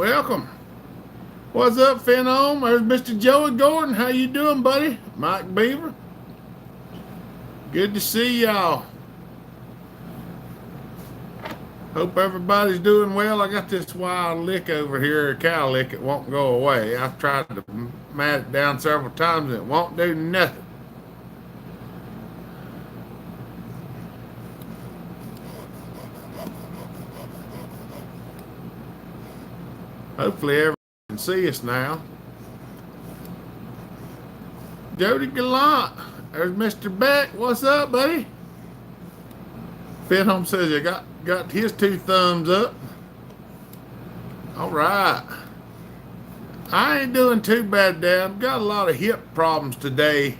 welcome. What's up, Phenom? There's Mr. Joey Gordon. How you doing, buddy? Mike Beaver. Good to see y'all. Hope everybody's doing well. I got this wild lick over here, a cow lick. It won't go away. I've tried to mat it down several times and it won't do nothing. Hopefully everyone can see us now. Jody Gallant. There's Mr. Beck. What's up, buddy? Phenom says you got his 2 thumbs up. All right. I ain't doing too bad, Dad. I've got a lot of hip problems today.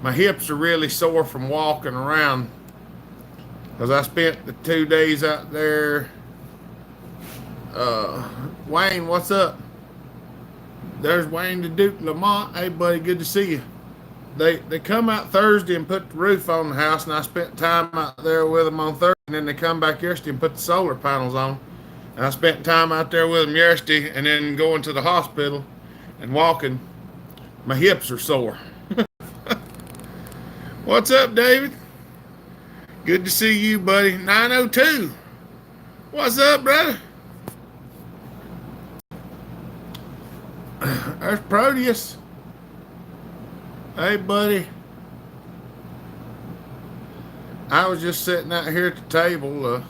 My hips are really sore from walking around because I spent the 2 days out there. Wayne, what's up? There's Wayne the Duke Lamont. Hey, buddy, good to see you. They come out Thursday and put the roof on the house, and I spent time out there with them on Thursday, and then they come back yesterday and put the solar panels on. And I spent time out there with them yesterday, and then going to the hospital and walking. My hips are sore. What's up, David? Good to see you, buddy. 902. What's up, brother? There's Proteus. Hey, buddy. I was just sitting out here at the table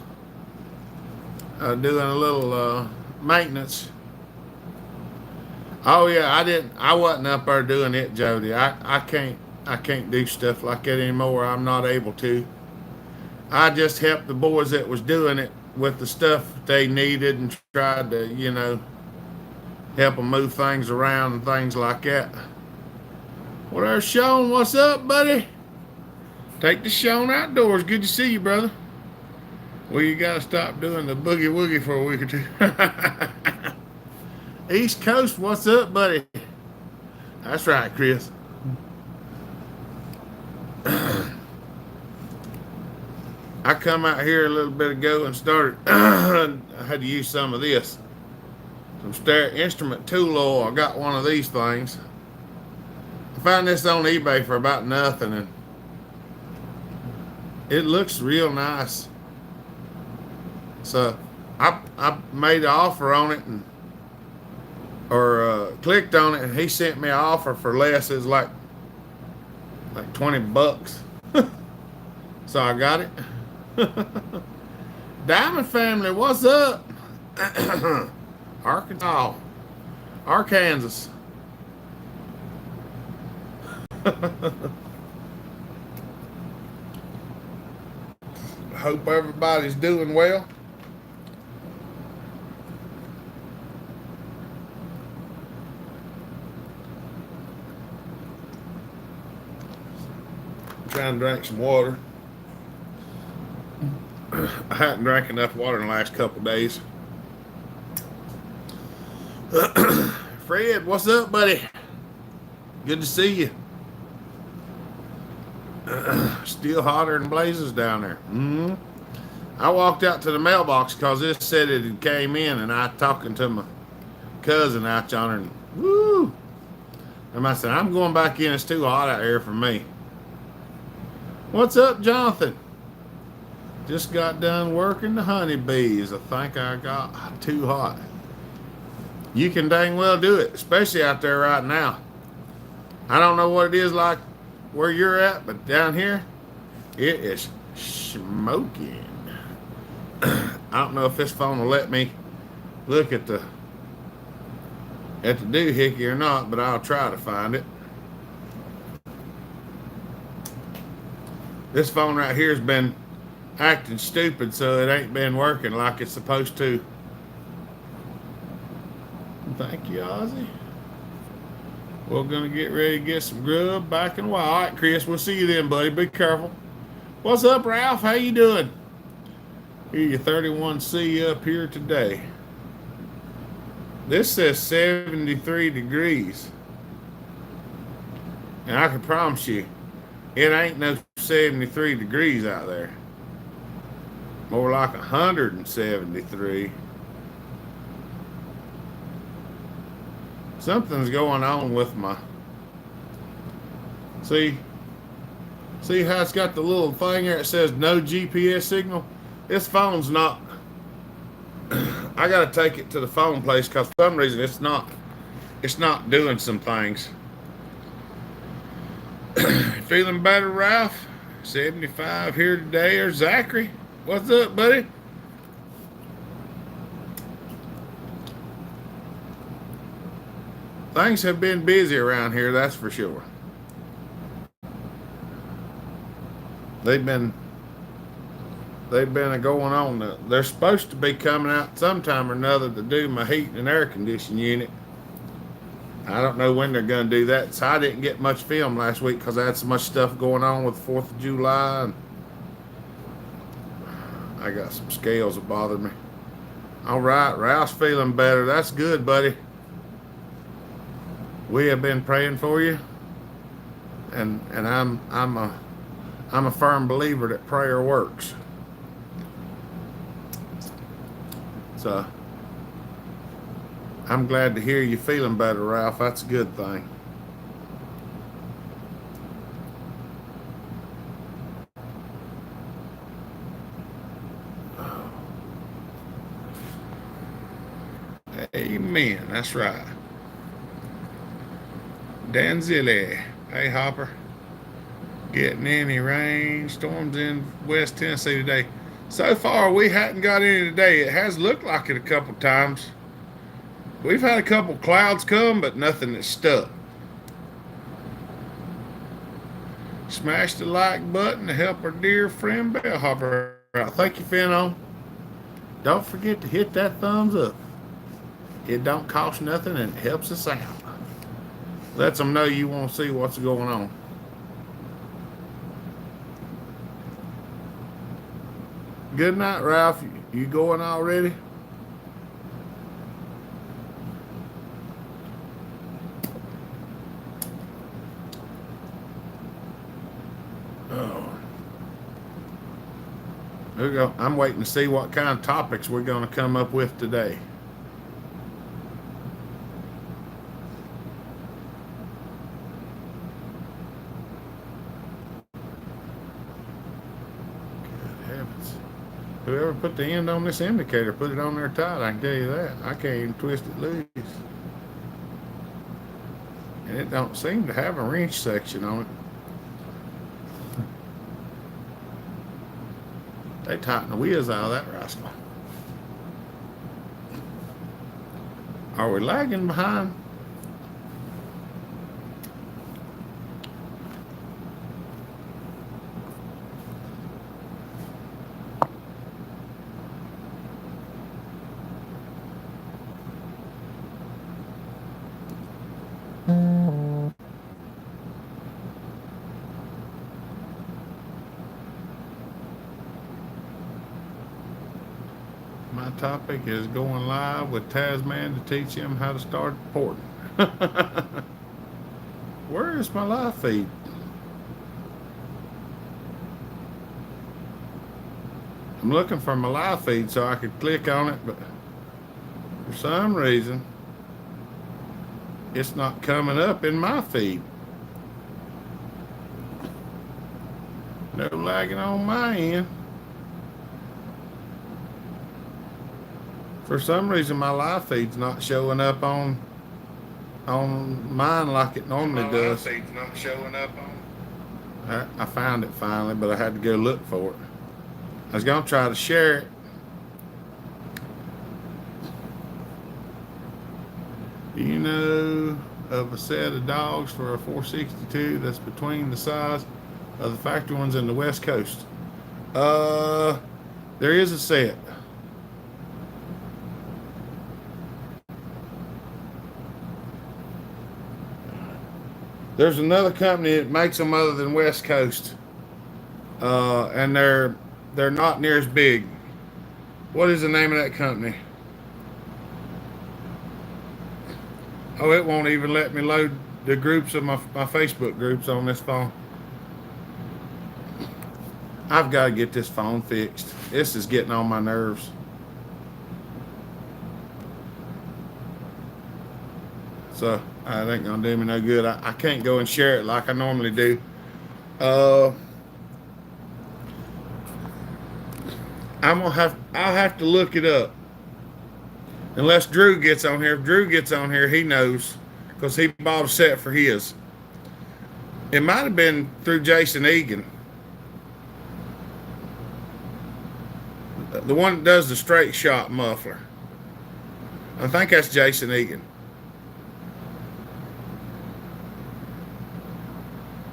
doing a little maintenance. Oh yeah, I wasn't up there doing it, Jody. I can't do stuff like that anymore. I'm not able to. I just helped the boys that was doing it with the stuff they needed and tried to, help them move things around and things like that. Well, there's Sean. What's up, buddy? Take the Sean outdoors. Good to see you, brother. Well, you got to stop doing the boogie woogie for a week or two. East Coast, what's up, buddy? That's right, Chris. I come out here a little bit ago and started, I had to use some of this. Some instrument tool oil. I got one of these things. I found this on eBay for about nothing, and it looks real nice. So I made an offer on it or clicked on it, and he sent me an offer for less. It was like $20. So I got it. Diamond family, what's up? Arkansas. Hope everybody's doing well. I'm trying to drink some water. I hadn't drank enough water in the last couple of days. Fred, what's up, buddy? Good to see you. Still hotter than blazes down there. I walked out to the mailbox because this said it had came in, and I talking to my cousin out yonder, and woo! And I said, I'm going back in. It's too hot out here for me. What's up, Jonathan? Just got done working the honeybees. I think I got too hot. You can dang well do it, especially out there right now. I don't know what it is like where you're at, but down here, it is smoking. I don't know if this phone will let me look at the doohickey or not, but I'll try to find it. This phone right here has been acting stupid, so it ain't been working like it's supposed to. Thank you, Ozzy. We're gonna get ready to get some grub back in a while. All right, Chris, we'll see you then, buddy. Be careful. What's up, Ralph? How you doing? Here, you 31C up here today. This says 73 degrees. And I can promise you, it ain't no 73 degrees out there. More like 173. Something's going on with my. See, see how it's got the little thing there that says no GPS signal? This phone's not. I gotta take it to the phone place because for some reason it's not. It's not doing some things. Feeling better, Ralph? 75 here today. Or Zachary? What's up, buddy? Things have been busy around here, that's for sure. They've been going on. They're supposed to be coming out sometime or another to do my heat and air conditioning unit. I don't know when they're going to do that. So I didn't get much film last week because I had so much stuff going on with the 4th of July. And I got some scales that bother me. All right, Ralph's feeling better. That's good, buddy. We have been praying for you. And I'm a firm believer that prayer works. So I'm glad to hear you feeling better, Ralph. That's a good thing. Amen. That's right. Danzilli. Hey, Hopper. Getting any rain storms in West Tennessee today? So far, we hadn't got any today. It has looked like it a couple times. We've had a couple clouds come, but nothing that's stuck. Smash the like button to help our dear friend Bellhopper out. Thank you, Finno. Don't forget to hit that thumbs up. It don't cost nothing and it helps us out. Lets them know you want to see what's going on. Good night, Ralph. You going already? Oh. There we go. I'm waiting to see what kind of topics we're going to come up with today. Good heavens. Whoever put the end on this indicator put it on there tight, I can tell you that. I can't even twist it loose. And it don't seem to have a wrench section on it. They tighten the wheels out of that rascal. Are we lagging behind? My topic is going live with Tasman to teach him how to start reporting. Where is my live feed? I'm looking for my live feed so I could click on it, but for some reason it's not coming up in my feed. No lagging on my end. For some reason, my live feed's not showing up on mine like it normally does. My live feed's not showing up on. I found it finally, but I had to go look for it. I was gonna try to share it. Do you know of a set of dogs for a 462 that's between the size of the factory ones in the West Coast? There is a set. There's another company that makes them other than West Coast, and they're not near as big. What is the name of that company? Oh, it won't even let me load the groups of my Facebook groups on this phone. I've got to get this phone fixed. This is getting on my nerves. So it ain't gonna do me no good. I can't go and share it like I normally do. Uh, I'll have to look it up. Unless Drew gets on here. If Drew gets on here, he knows because he bought a set for his. It might have been through Jason Egan, the one that does the straight shot muffler. I think that's Jason Egan.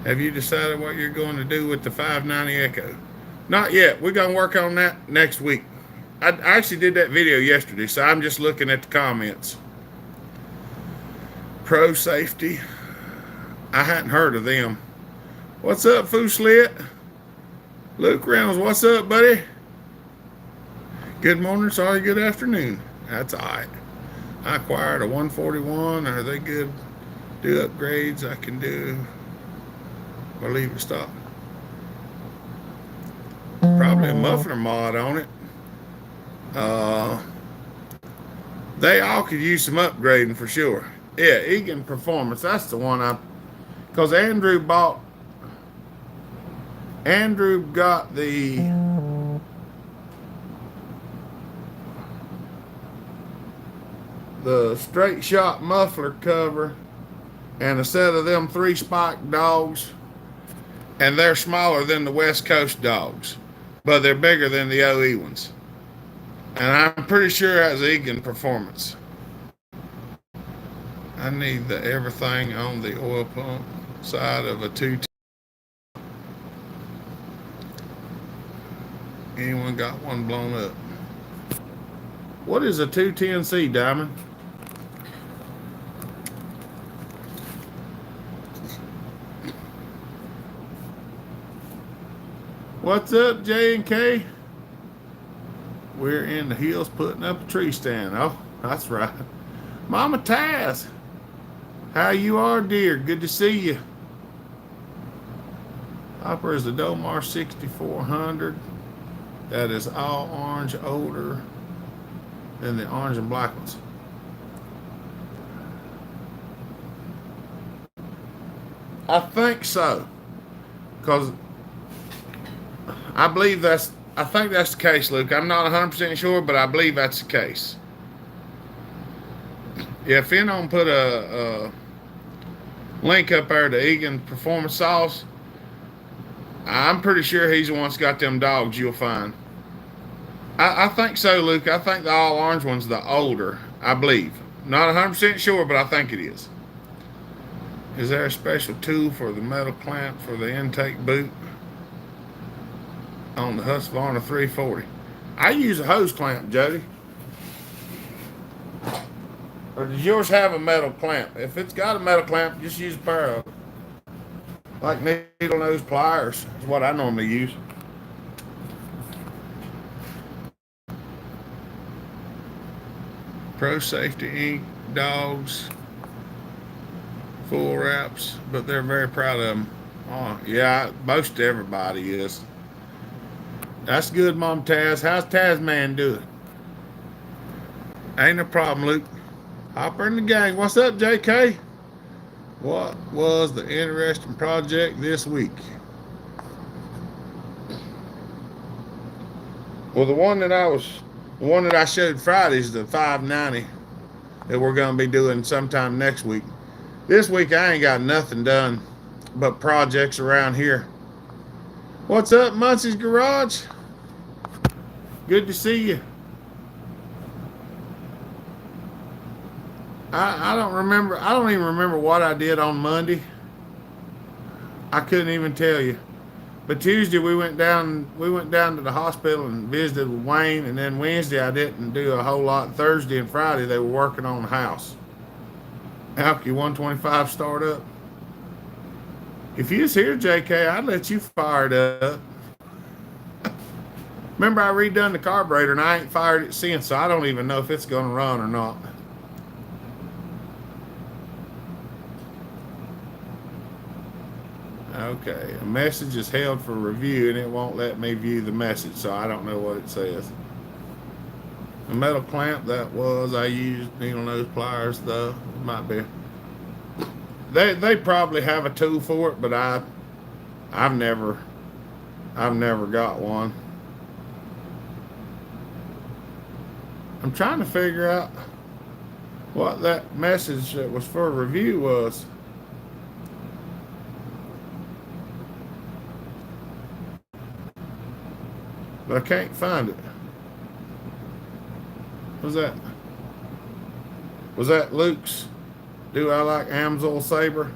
Have you decided what you're going to do with the 590 Echo? Not yet. We're going to work on that next week. I actually did that video yesterday, so I'm just looking at the comments. Pro Safety. I hadn't heard of them. What's up, Foo Slit? Luke Reynolds, what's up, buddy? Good morning, sorry, good afternoon. That's all right. I acquired a 141. Are they good? Do upgrades I can do or leave it stock? Probably a muffler mod on it. They all could use some upgrading for sure. Yeah, Egan Performance. That's the one because Andrew got the straight shot muffler cover and a set of them 3-spike dogs, and they're smaller than the West Coast dogs, but they're bigger than the OE ones. And I'm pretty sure that's Egan Performance. I need the everything on the oil pump side of a 210. Anyone got one blown up? What is a 210C, Diamond? What's up, J and K? We're in the hills putting up a tree stand. Oh, that's right. Mama Taz, how you are, dear? Good to see you. Hopper is the Domar 6400. That is all orange, older than the orange and black ones. I think so, because I think that's the case, Luke. I'm not 100% sure, but I believe that's the case. Yeah, Finon put a link up there to Egan Performance Sauce. I'm pretty sure he's the one that's got them dogs you'll find. I think so, Luke. I think the all orange one's the older, I believe. Not 100% sure, but I think it is. Is there a special tool for the metal clamp for the intake boot on the Husqvarna 340? I use a hose clamp, Jody. Or does yours have a metal clamp? If it's got a metal clamp, just use a pair of like needle nose pliers is what I normally use. Pro Safety Inc. dogs, full wraps, but they're very proud of them. Oh, yeah, most everybody is. That's good, Mom Taz. How's Tasman doing? Ain't no problem, Luke. Hopper in the gang. What's up, JK? What was the interesting project this week? Well, the one that I showed Friday is the 590 that we're going to be doing sometime next week. This week I ain't got nothing done but projects around here. What's up, Muncie's Garage? Good to see you. I don't even remember what I did on Monday. I couldn't even tell you. But Tuesday we went down to the hospital and visited with Wayne, and then Wednesday I didn't do a whole lot. Thursday and Friday they were working on the house. Alky 125 start up. If you was here, JK, I'd let you fire it up. Remember I redone the carburetor and I ain't fired it since, so I don't even know if it's gonna run or not. Okay, a message is held for review and it won't let me view the message, so I don't know what it says. The metal clamp I used needle nose pliers though. Might be. They probably have a tool for it, but I've never I've never got one. I'm trying to figure out what that message that was for review was. But I can't find it. Was that was that Luke's? Do I like Amsoil Sabre?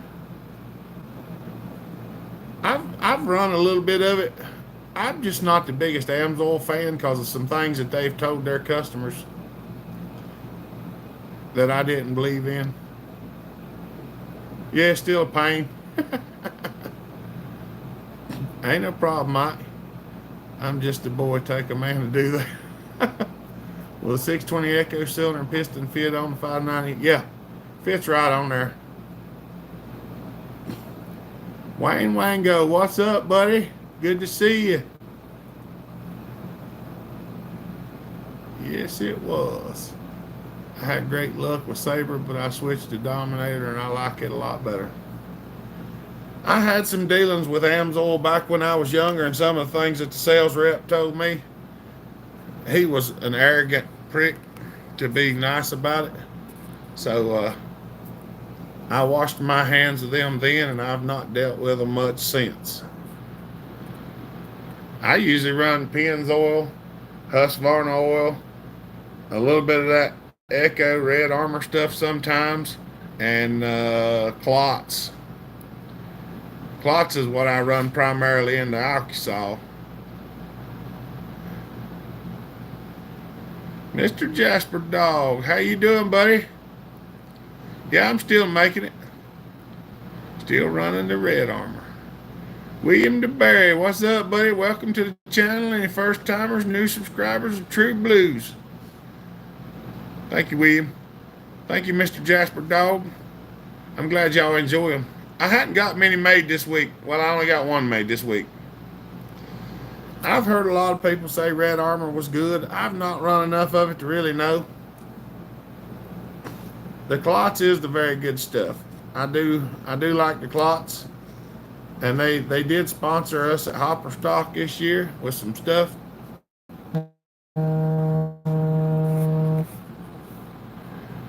I've run a little bit of it. I'm just not the biggest Amsoil fan because of some things that they've told their customers that I didn't believe in. Yeah, still a pain. Ain't no problem, Mike. I'm just a boy. Take a man to do that. Will the 620 Echo cylinder and piston fit on the 590? Yeah, fits right on there. Wayne Wango, what's up, buddy? Good to see you. Yes, it was. I had great luck with Sabre, but I switched to Dominator and I like it a lot better. I had some dealings with Amsoil back when I was younger, and some of the things that the sales rep told me, he was an arrogant prick to be nice about it. So I washed my hands of them then, and I've not dealt with them much since. I usually run Pennzoil, Husqvarna oil, a little bit of that Echo Red Armor stuff sometimes, and Klotz. Klotz is what I run primarily in the Alkysol. Mr. Jasper Dog, how you doing, buddy? Yeah, I'm still making it. Still running the Red Armor. William DeBerry, what's up, buddy? Welcome to the channel. Any first timers, new subscribers of True Blues. Thank you, William. Thank you, Mr. Jasper Dog. I'm glad y'all enjoy them. I hadn't got many made this week. Well, I only got one made this week. I've heard a lot of people say Red Armor was good. I've not run enough of it to really know. The Klotz is the very good stuff. I do like the Klotz. And they did sponsor us at Hopper Stock this year with some stuff.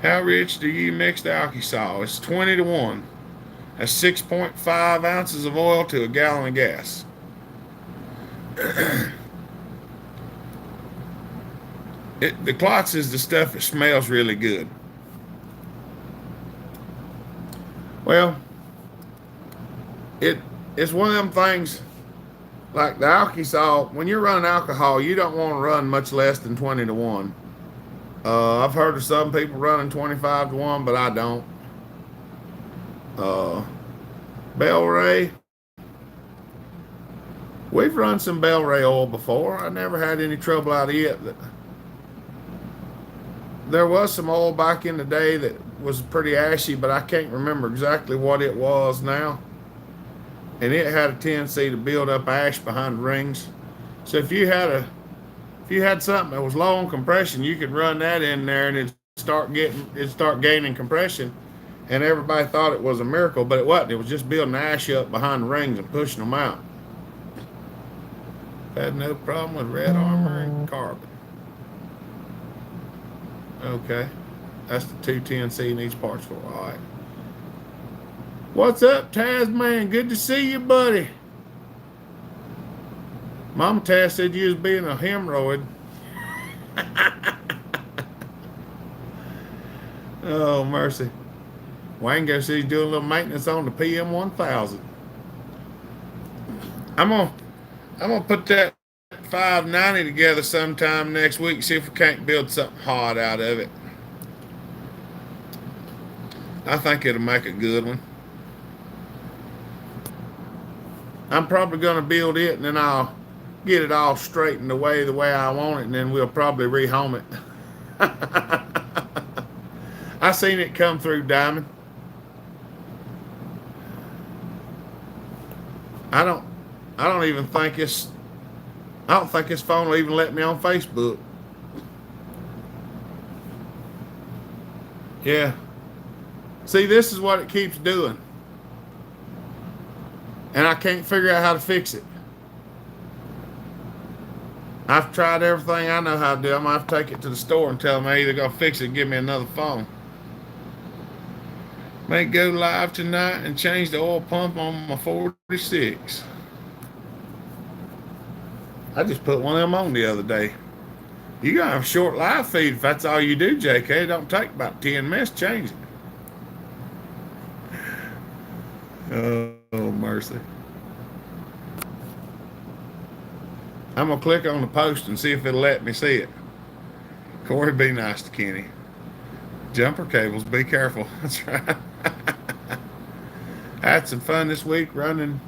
How rich do you mix the Alkysol? It's 20 to 1. That's 6.5 ounces of oil to a gallon of gas. The Klotz is the stuff that smells really good. Well, it's one of them things like the Alkysol. When you're running alcohol, you don't want to run much less than 20 to 1. I've heard of some people running 25 to 1, but I don't. Bel-Ray. We've run some Bel-Ray oil before. I never had any trouble out of it. There was some oil back in the day that was pretty ashy, but I can't remember exactly what it was now. And it had a tendency to build up ash behind the rings. So if you had something that was low on compression, you could run that in there and it'd start gaining compression. And everybody thought it was a miracle, but it wasn't. It was just building ash up behind the rings and pushing them out. Had no problem with Red Armor and carbon. Okay. That's the 210C in each parts for. All right. What's up, Tasman? Good to see you, buddy. Mama Taz said you was being a hemorrhoid. Oh, mercy. Wango says he's doing a little maintenance on the PM1000. I'm gonna put that 590 together sometime next week, see if we can't build something hot out of it. I think it'll make a good one. I'm probably gonna build it and then I'll get it all straightened away the way I want it, and then we'll probably rehome it. I seen it come through Diamond. I don't think this phone will even let me on Facebook. Yeah. See, this is what it keeps doing. and I can't figure out how to fix it. I've tried everything I know how to do. I'm gonna have to take it to the store and tell them they either gonna fix it or give me another phone. May go live tonight and change the oil pump on my 46. I just put one of them on the other day. You gotta have a short live feed if that's all you do, JK. It don't take about 10 minutes to change it. Oh, mercy. I'm gonna click on the post and see if it'll let me see it. Corey, be nice to Kenny. Jumper cables, be careful. That's right. I had some fun this week running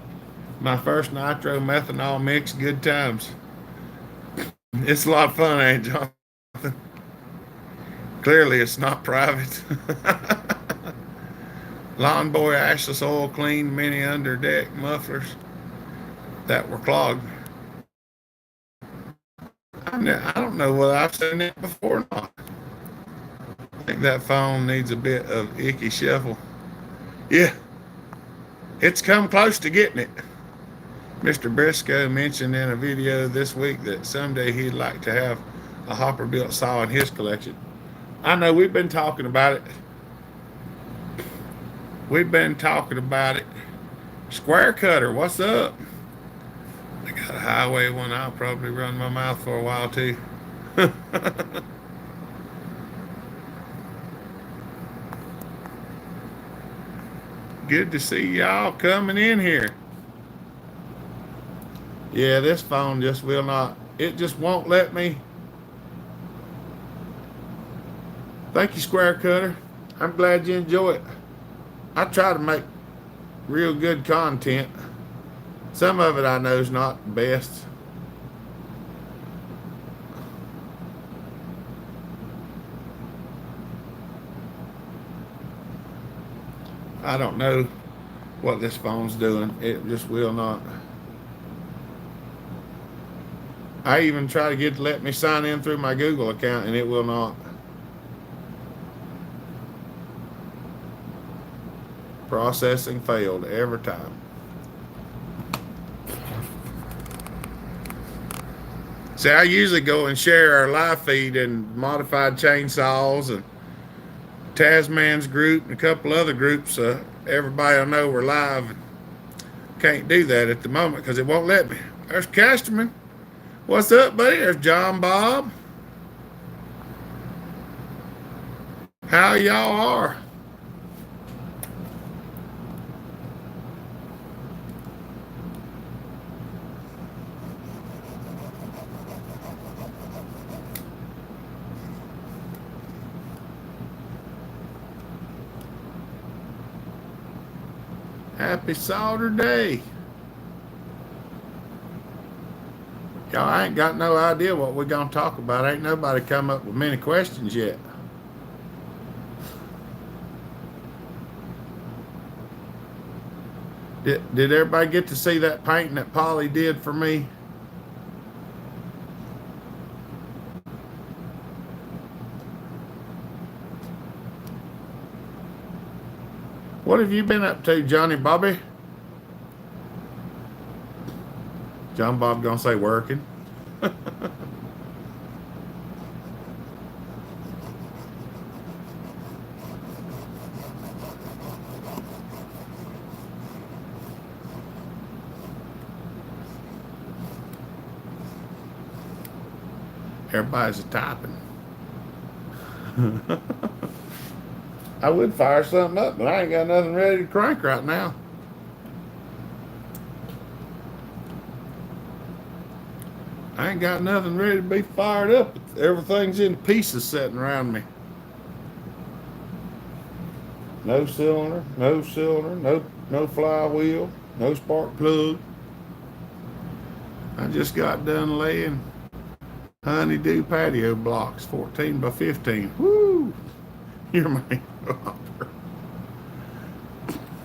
my first nitro methanol mix. Good times. It's a lot of fun, ain't it, Jonathan? Clearly, it's not private. Lawn Boy ashless oil cleaned mini under deck mufflers that were clogged. I don't know whether I've seen that before or not. I think that phone needs a bit of icky shuffle. Yeah, it's come close to getting it. Mr. Briscoe mentioned in a video this week that someday he'd like to have a hopper built saw in his collection. I know we've been talking about it. We've been talking about it. Square cutter, what's up? I got a highway one I'll probably run my mouth for a while too. Good to see y'all coming in here. Yeah, this phone just will not. It just won't let me. Thank you, Square Cutter. I'm glad you enjoy it. I try to make real good content. Some of it I know is not the best. I don't know what this phone's doing. It just will not. I even try to get to let me sign in through my Google account and it will not. Processing failed every time. See, I usually go and share our live feed in Modified Chainsaws and Tasman's group and a couple other groups. Everybody will know we're live. Can't do that at the moment because it won't let me. There's Casterman. What's up, buddy? There's John Bob. How y'all are? Happy Sawturday. Y'all, I ain't got no idea what we're going to talk about. Ain't nobody come up with many questions yet. Did everybody get to see that painting that Polly did for me? What have you been up to, Johnny Bobby? John Bob gonna say working. Everybody's typing. I would fire something up, but I ain't got nothing ready to crank right now. I ain't got nothing ready to be fired up. Everything's in pieces sitting around me. No cylinder, no flywheel, no spark plug. I just got done laying honeydew patio blocks, 14 by 15. Woo! You're my hopper.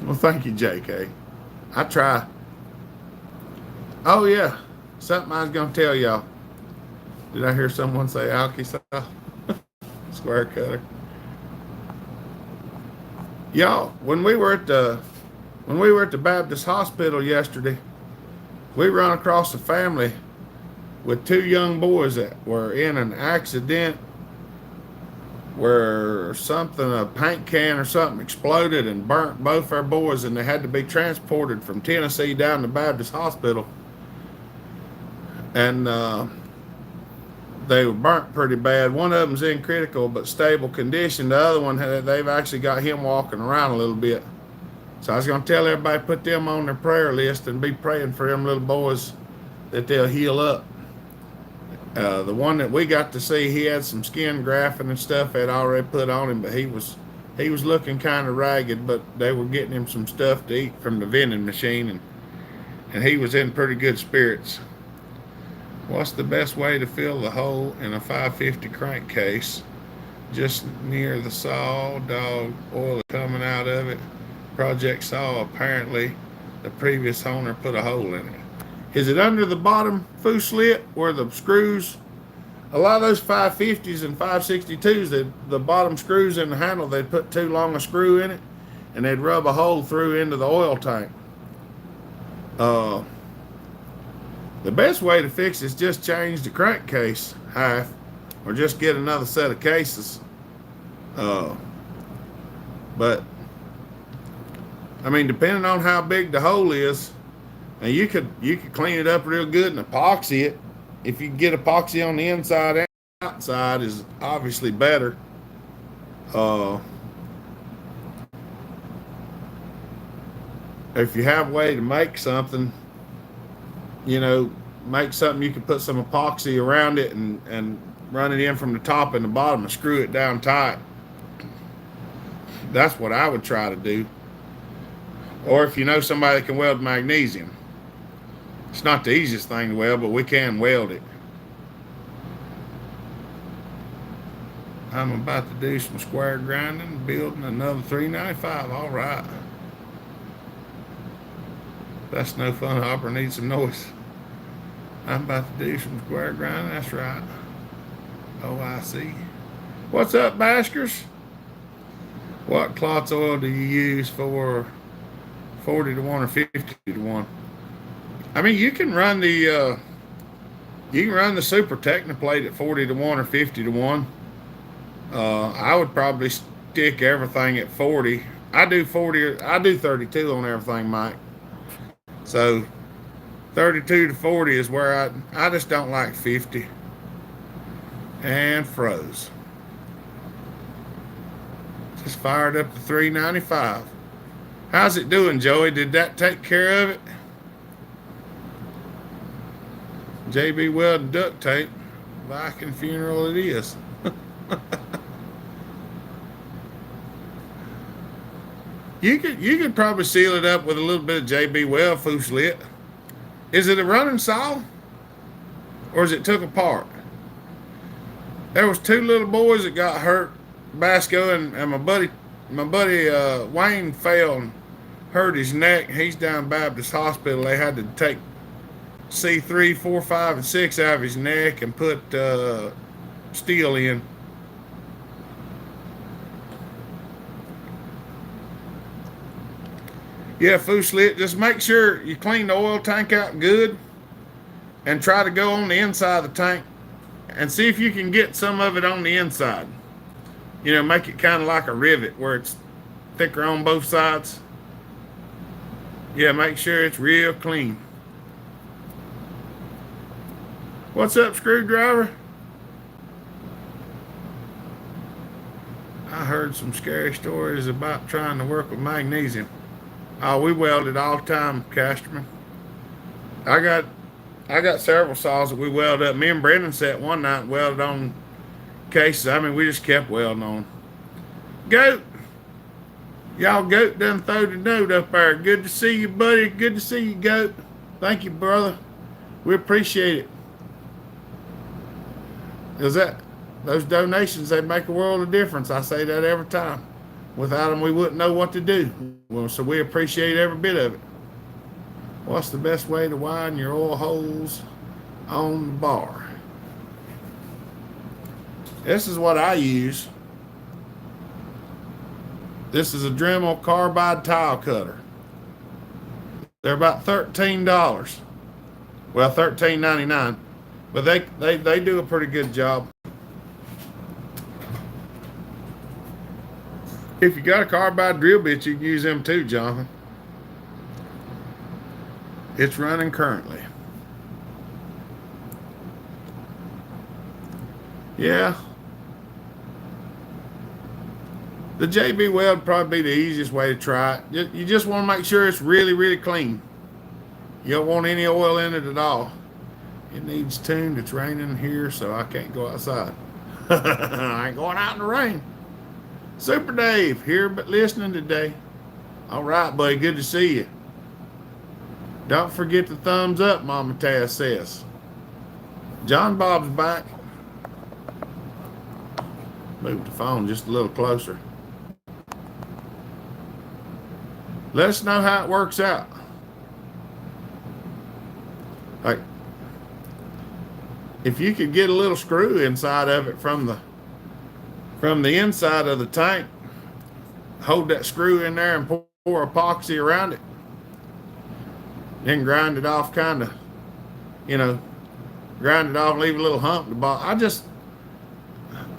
Well, thank you, JK. I try. Oh, yeah. Something I was going to tell y'all. Did I hear someone say alky saw? Square cutter. Y'all, when we were at the When we were at the Baptist hospital yesterday, we run across a family with two young boys that were in an accident where something, a paint can or something, exploded and burnt both our boys, and they had to be transported from Tennessee down to Baptist Hospital. And they were burnt pretty bad. One of them's in critical but stable condition. The other one, they've actually got him walking around a little bit. So I was going to tell everybody, put them on their prayer list and be praying for them little boys that they'll heal up. The one that we got to see, he had some skin grafting and stuff had already put on him, but he was looking kind of ragged, but they were getting him some stuff to eat from the vending machine, and he was in pretty good spirits. What's the best way to fill the hole in a 550 crankcase? Just near the saw, dog oil coming out of it. Project saw, apparently the previous owner put a hole in it. Is it under the bottom foo slit where the screws? A lot of those 550s and 562s, the bottom screws in the handle, they'd put too long a screw in it, and they'd rub a hole through into the oil tank. The best way to fix it is just change the crankcase half, or just get another set of cases. But I mean, depending on how big the hole is, and you could clean it up real good and epoxy it. If you can get epoxy on the inside and outside, is obviously better. If you have a way to make something, make something you can put some epoxy around it and run it in from the top and the bottom and screw it down tight. That's what I would try to do. Or if you know somebody that can weld magnesium. It's not the easiest thing to weld, but we can weld it. I'm about to do some square grinding, building another 395. All right. That's no fun. Hopper needs some noise. I'm about to do some square grinding. That's right. Oh, I see. What's up, Baskers? What clots oil do you use for 40 to 1 or 50 to 1? I mean, you can run the Super Technoplate at 40 to 1 or 50 to 1. I would probably stick everything at 40. I do 40. I do 32 on everything, Mike. So 32 to 40 is where I just don't like 50. And froze. Just fired up to 395. How's it doing, Joey? Did that take care of it? JB Weldon duct tape. Viking funeral it is. You could probably seal it up with a little bit of JB Weld foo slit. Is it a running saw? Or is it took apart? There was two little boys that got hurt. Basco and my buddy Wayne fell and hurt his neck. He's down Baptist Hospital. They had to take C3, 4, 5, and 6 out of his neck and put steel in. Yeah, foo slit. Just make sure you clean the oil tank out good and try to go on the inside of the tank and see if you can get some of it on the inside. Make it kind of like a rivet where it's thicker on both sides. Yeah, make sure it's real clean. What's up, Screwdriver? I heard some scary stories about trying to work with magnesium. Oh, we weld it all the time, Casterman. I got several saws that we weld up. Me and Brendan sat one night and welded on cases. I mean, we just kept welding on. Goat. Y'all Goat done throw the note up there. Good to see you, buddy. Good to see you, Goat. Thank you, brother. We appreciate it. Those donations, they make a world of difference. I say that every time. Without them, we wouldn't know what to do. Well, so we appreciate every bit of it. What's the best way to widen your oil holes on the bar? This is what I use. This is a Dremel carbide tile cutter. They're about $13. Well, $13.99, but they do a pretty good job. If you got a carbide drill bit, you can use them too, Jonathan. It's running currently. Yeah. The JB weld would probably be the easiest way to try it. You just want to make sure it's really, really clean. You don't want any oil in it at all. It needs tuned. It's raining here, so I can't go outside. I ain't going out in the rain. Super Dave, here but listening today. All right, buddy, good to see you. Don't forget the thumbs up, Mama Taz says. John Bob's back. Move the phone just a little closer. Let us know how it works out. Like, if you could get a little screw inside of it from the inside of the tank, hold that screw in there and pour epoxy around it, then grind it off, kind of, grind it off, leave a little hump at the bottom.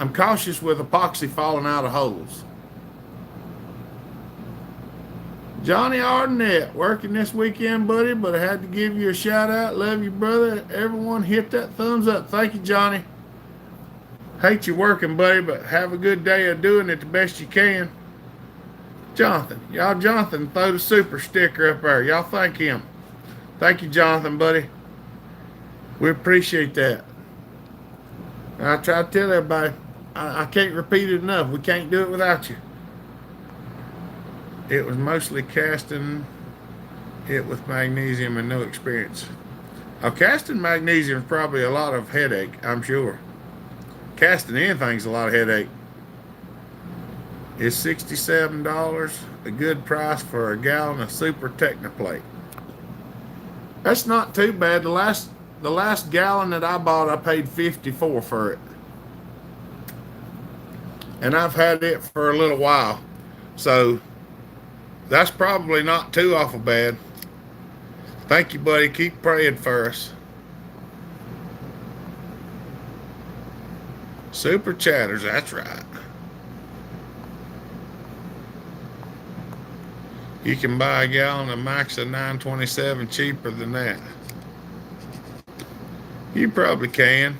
I'm cautious with epoxy falling out of holes. Johnny Arnett, working this weekend, buddy, but I had to give you a shout out. Love you, brother. Everyone hit that thumbs up. Thank you, Johnny. Hate you working, buddy, but have a good day of doing it the best you can. Jonathan, throw the super sticker up there. Y'all thank him. Thank you, Jonathan, buddy. We appreciate that. I try to tell everybody, I can't repeat it enough. We can't do it without you. It was mostly casting it with magnesium and no experience. Casting magnesium is probably a lot of headache, I'm sure. Casting anything's a lot of headache. It's $67, a good price for a gallon of Super Technoplate. That's not too bad. The last gallon that I bought, I paid $54 for it. And I've had it for a little while. So that's probably not too awful bad. Thank you, buddy. Keep praying for us. Super Chatters, that's right. You can buy a gallon of Maxa 927 cheaper than that. You probably can.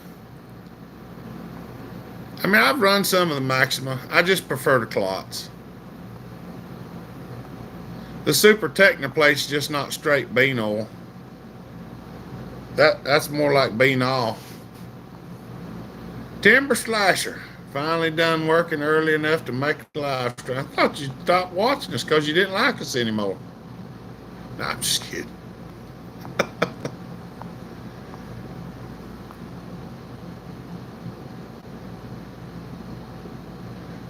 I mean, I've run some of the Maxima. I just prefer the clots. The Super Technoplate's just not straight bean oil. That's more like bean oil. Timber Slasher, finally done working early enough to make a live stream. I thought you stopped watching us because you didn't like us anymore. No, I'm just kidding.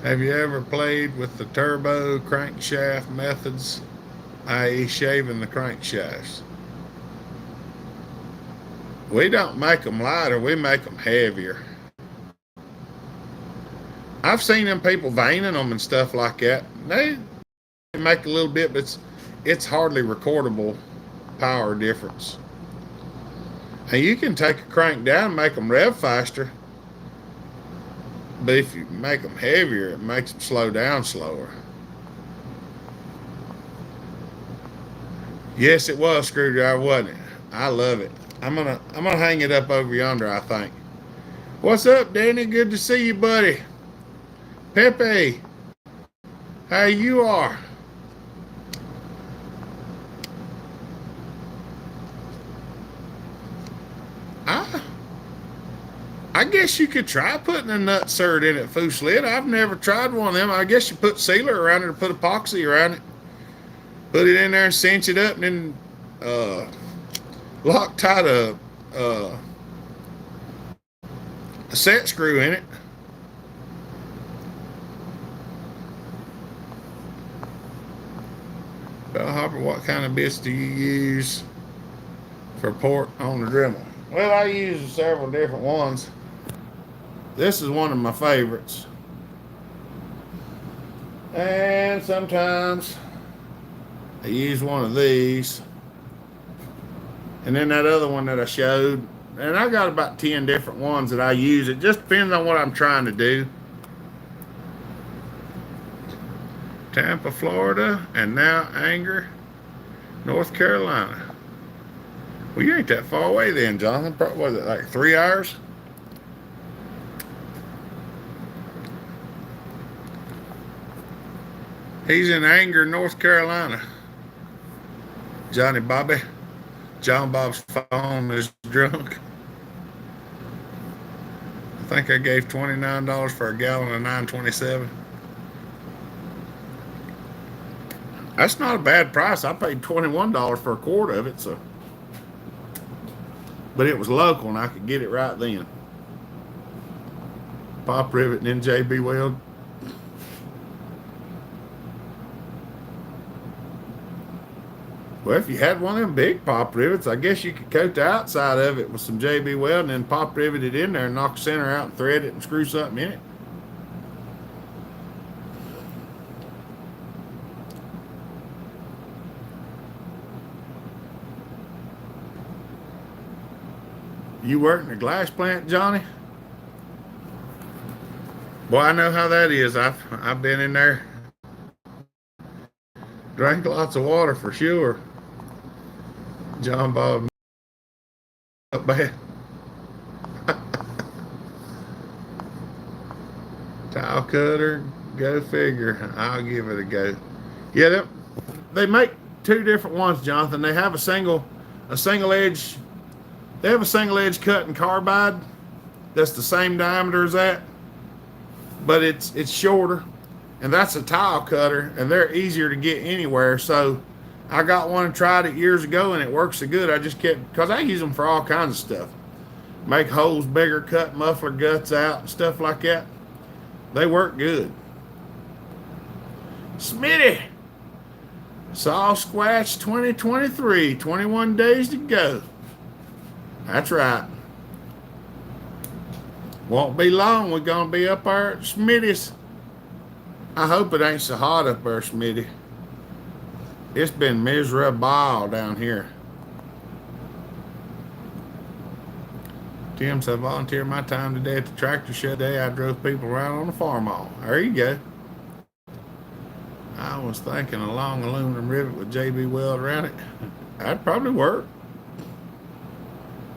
Have you ever played with the turbo crankshaft methods, i.e. shaving the crankshafts? We don't make them lighter, we make them heavier. I've seen them people veining them and stuff like that. They make a little bit, but it's hardly recordable power difference. And you can take a crank down and make them rev faster. But if you make them heavier, it makes them slow down slower. Yes, it was screwdriver, wasn't it? I love it. I'm gonna hang it up over yonder, I think. What's up, Danny? Good to see you, buddy. Pepe, how you are? I guess you could try putting a nut cert in it, Foo Slid. I've never tried one of them. I guess you put sealer around it or put epoxy around it. Put it in there and cinch it up and then Loctite a set screw in it. Bell Hopper, what kind of bits do you use for port on the Dremel? Well, I use several different ones. This is one of my favorites. And sometimes I use one of these. And then that other one that I showed, and I got about 10 different ones that I use. It just depends on what I'm trying to do. Tampa, Florida, and now Anger, North Carolina. Well, you ain't that far away then, Jonathan. What was it, like 3 hours? He's in Anger, North Carolina. Johnny Bobby. John Bob's phone is drunk. I think I gave $29 for a gallon of 927. That's not a bad price. I paid $21 for a quart of it, so. But it was local and I could get it right then. Pop Rivet and then JB Weld. Well, if you had one of them big pop rivets, I guess you could coat the outside of it with some JB Weld and then pop rivet it in there and knock the center out and thread it and screw something in it. You work in a glass plant, Johnny? Boy, I know how that is. I've been in there. Drank lots of water for sure. John Bob, not bad. Tile cutter, go figure. I'll give it a go. Yeah, they make two different ones, Jonathan. They have a single edge. They have a single edge cut and carbide that's the same diameter as that, but it's shorter, and that's a tile cutter, and they're easier to get anywhere. So I got one and tried it years ago, and it works so good. I just kept, because I use them for all kinds of stuff. Make holes bigger, cut muffler guts out, and stuff like that. They work good. Smitty, Saw Squatch 2023, 21 days to go. That's right. Won't be long. We're going to be up there at Smitty's. I hope it ain't so hot up there, Smitty. It's been miserable down here. Tim said, I volunteered my time today at the tractor shed day. I drove people around on the farm all. There you go. I was thinking a long aluminum rivet with JB Weld around it. That'd probably work.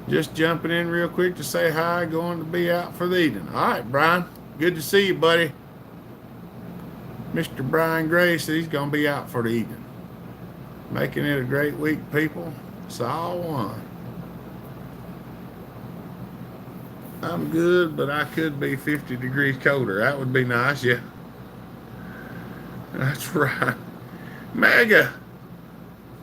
Just jumping in real quick to say hi, going to be out for the evening. All right, Brian. Good to see you, buddy. Mr. Brian Gray said he's going to be out for the evening. Making it a great week, people. It's all one. I'm good, but I could be 50 degrees colder. That would be nice, yeah. That's right. Mega.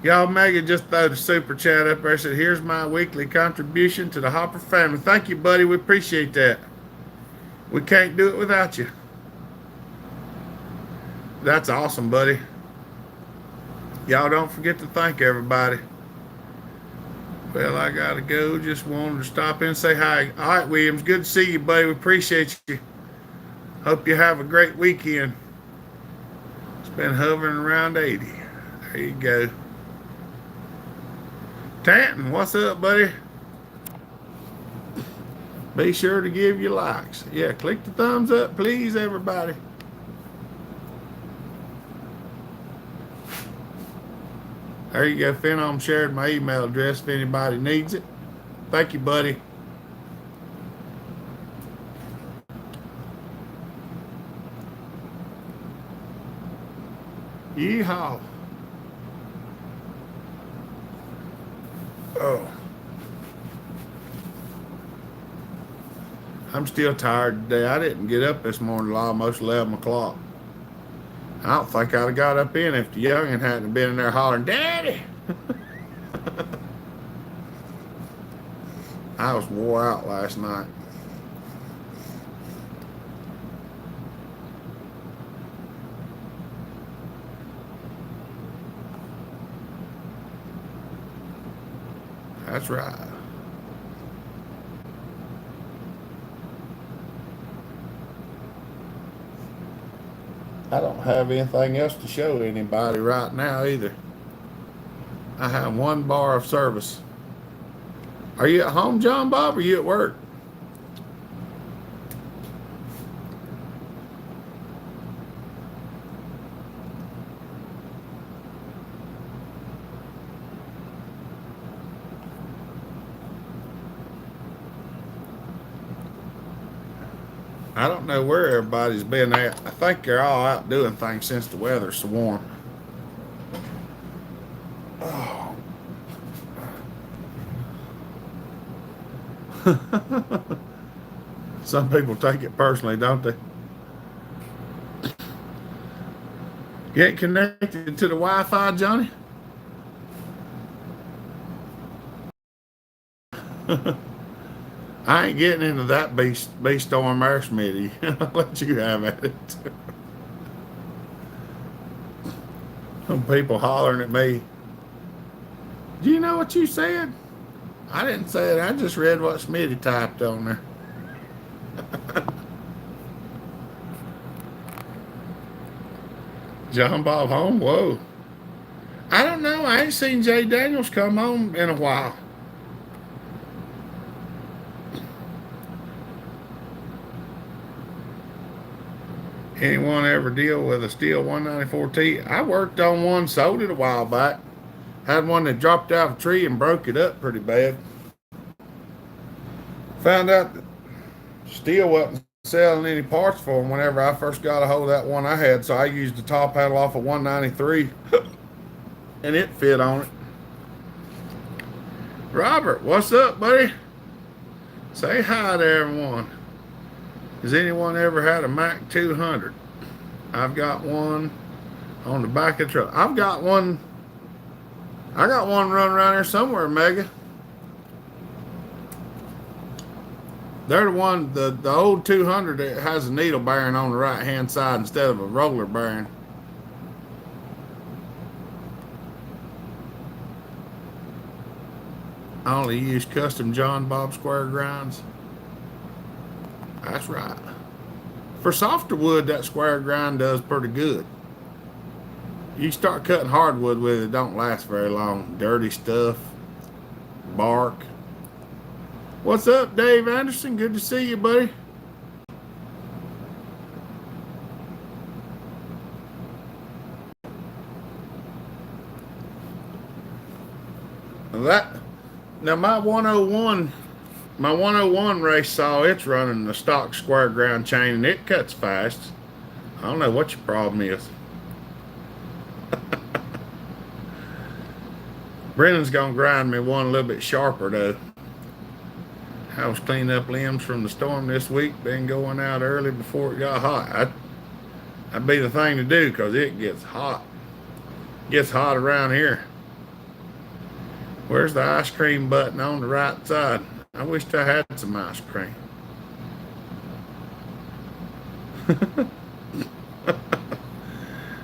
Y'all, Mega just threw the super chat up there. Said, here's my weekly contribution to the Hopper family. Thank you, buddy. We appreciate that. We can't do it without you. That's awesome, buddy. Y'all don't forget to thank everybody. Well, I got to go. Just wanted to stop in and say hi. All right, Williams. Good to see you, buddy. We appreciate you. Hope you have a great weekend. It's been hovering around 80. There you go. Tanton, what's up, buddy? Be sure to give your likes. Yeah, click the thumbs up, please, everybody. There you go, Phenom shared my email address if anybody needs it. Thank you, buddy. Yeehaw. Oh. I'm still tired today. I didn't get up this morning till almost 11 o'clock. I don't think I'd have got up in if the youngin' hadn't been in there hollering, Daddy! I was wore out last night. That's right. I don't have anything else to show anybody right now either. I have one bar of service. Are you at home, John Bob, or are you at work? I don't know where everybody's been at. I think they're all out doing things since the weather's so warm. Oh. Some people take it personally, don't they? Get connected to the Wi-Fi, Johnny. I ain't getting into that beast storm there, Smitty. I'll let you have at it. Some people hollering at me. Do you know what you said? I didn't say it. I just read what Smitty typed on there. John Bob home? Whoa. I don't know. I ain't seen Jay Daniels come home in a while. Anyone ever deal with a steel 194T? I worked on one, sold it a while back. Had one that dropped out of a tree and broke it up pretty bad. Found out that steel wasn't selling any parts for them whenever I first got a hold of that one I had, so I used the top handle off a 193 and it fit on it. Robert, what's up, buddy? Say hi to everyone. Has anyone ever had a Mac 200? I've got one on the back of the truck. I got one running around here somewhere, Mega. They're the one, the old 200 that has a needle bearing on the right hand side instead of a roller bearing. I only use custom John Bob square grinds. That's right. For softer wood, that square grind does pretty good. You start cutting hardwood with it, don't last very long. Dirty stuff, bark. What's up, Dave Anderson? Good to see you, buddy. Now my 101 race saw, it's running the stock square ground chain and it cuts fast. I don't know what your problem is. Brennan's gonna grind me one a little bit sharper though. House cleaned up limbs from the storm this week. Been going out early before it got hot. That'd be the thing to do because it gets hot. Gets hot around here. Where's the ice cream button on the right side? I wished I had some ice cream.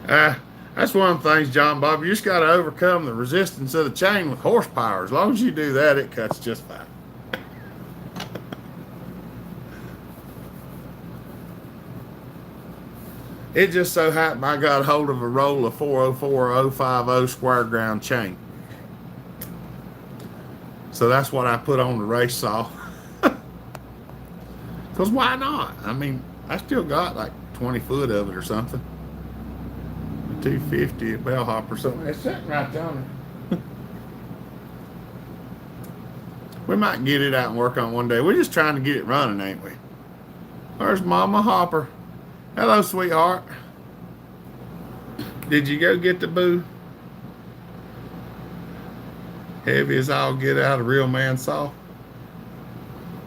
That's one of the things, John Bob. You just got to overcome the resistance of the chain with horsepower. As long as you do that, it cuts just fine. It just so happened I got hold of a roll of 404 050 square ground chain. So that's what I put on the race saw. Because why not? I mean, I still got like 20 foot of it or something. 250 at bellhop or something. It's sitting right down there. We might get it out and work on it one day. We're just trying to get it running, ain't we? There's Mama Hopper. Hello, sweetheart. Did you go get the boo? Heavy as all get out of real man saw.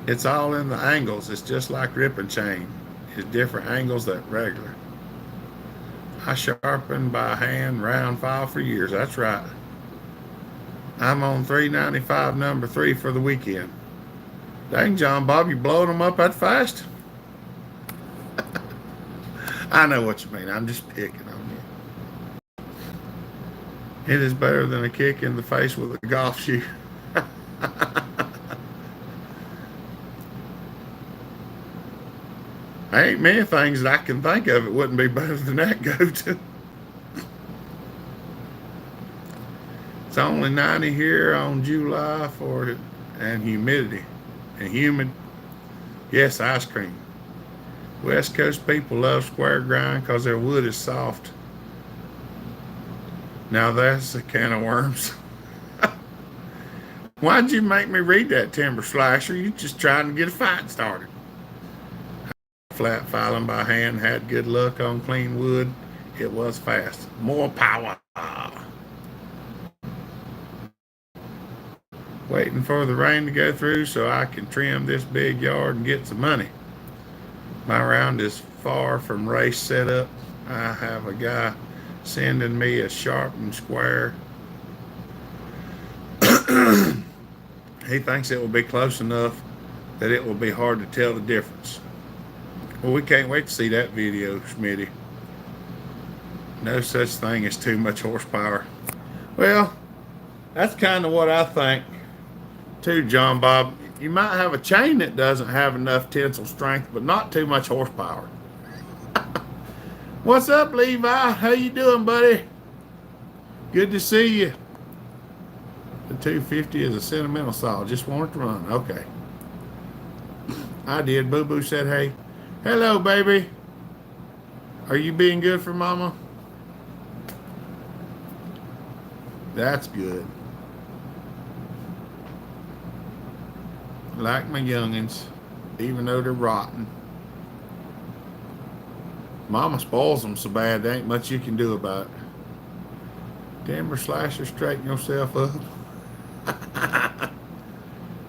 It's all in the angles. It's just like ripping chain. It's different angles than regular. I sharpened by hand round file for years. That's right. I'm on 395 number 3 for the weekend. Dang, John Bob, you blowing them up that fast? I know what you mean. I'm just picking on you. It is better than a kick in the face with a golf shoe. There ain't many things that I can think of it wouldn't be better than that go-to. It's only 90 here on July 4th. and humidity and humid. Yes, ice cream. West Coast people love square grind because their wood is soft. Now that's a can of worms. Why'd you make me read that, Timber Slasher? You just trying to get a fight started. Flat filing by hand, had good luck on clean wood. It was fast. More power. Waiting for the rain to go through so I can trim this big yard and get some money. My round is far from race set up. I have a guy sending me a sharpened square. He thinks it will be close enough that it will be hard to tell the difference. Well, we can't wait to see that video, Schmitty. No such thing as too much horsepower. Well, that's kind of what I think too, John Bob. You might have a chain that doesn't have enough tensile strength, but not too much horsepower. What's up, Levi? How you doing, buddy? Good to see you. The 250 is a sentimental saw. Just wanted to run. Okay. I did. Boo Boo said, hey. Hello, baby. Are you being good for mama? That's good. Like my youngins, even though they're rotten. Mama spoils them so bad, there ain't much you can do about it. Timber Slasher, straighten yourself up.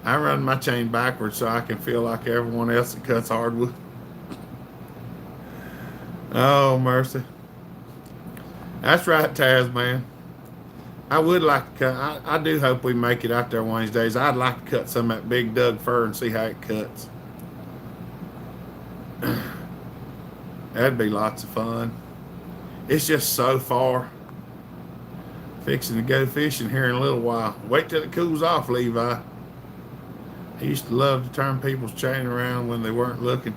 I run my chain backwards so I can feel like everyone else that cuts hardwood. Oh, mercy. That's right, Taz, man. I would like to cut. I do hope we make it out there one of these days. I'd like to cut some of that big Doug fir and see how it cuts. That'd be lots of fun. It's just so far. Fixing to go fishing here in a little while. Wait till it cools off, Levi. I used to love to turn people's chain around when they weren't looking.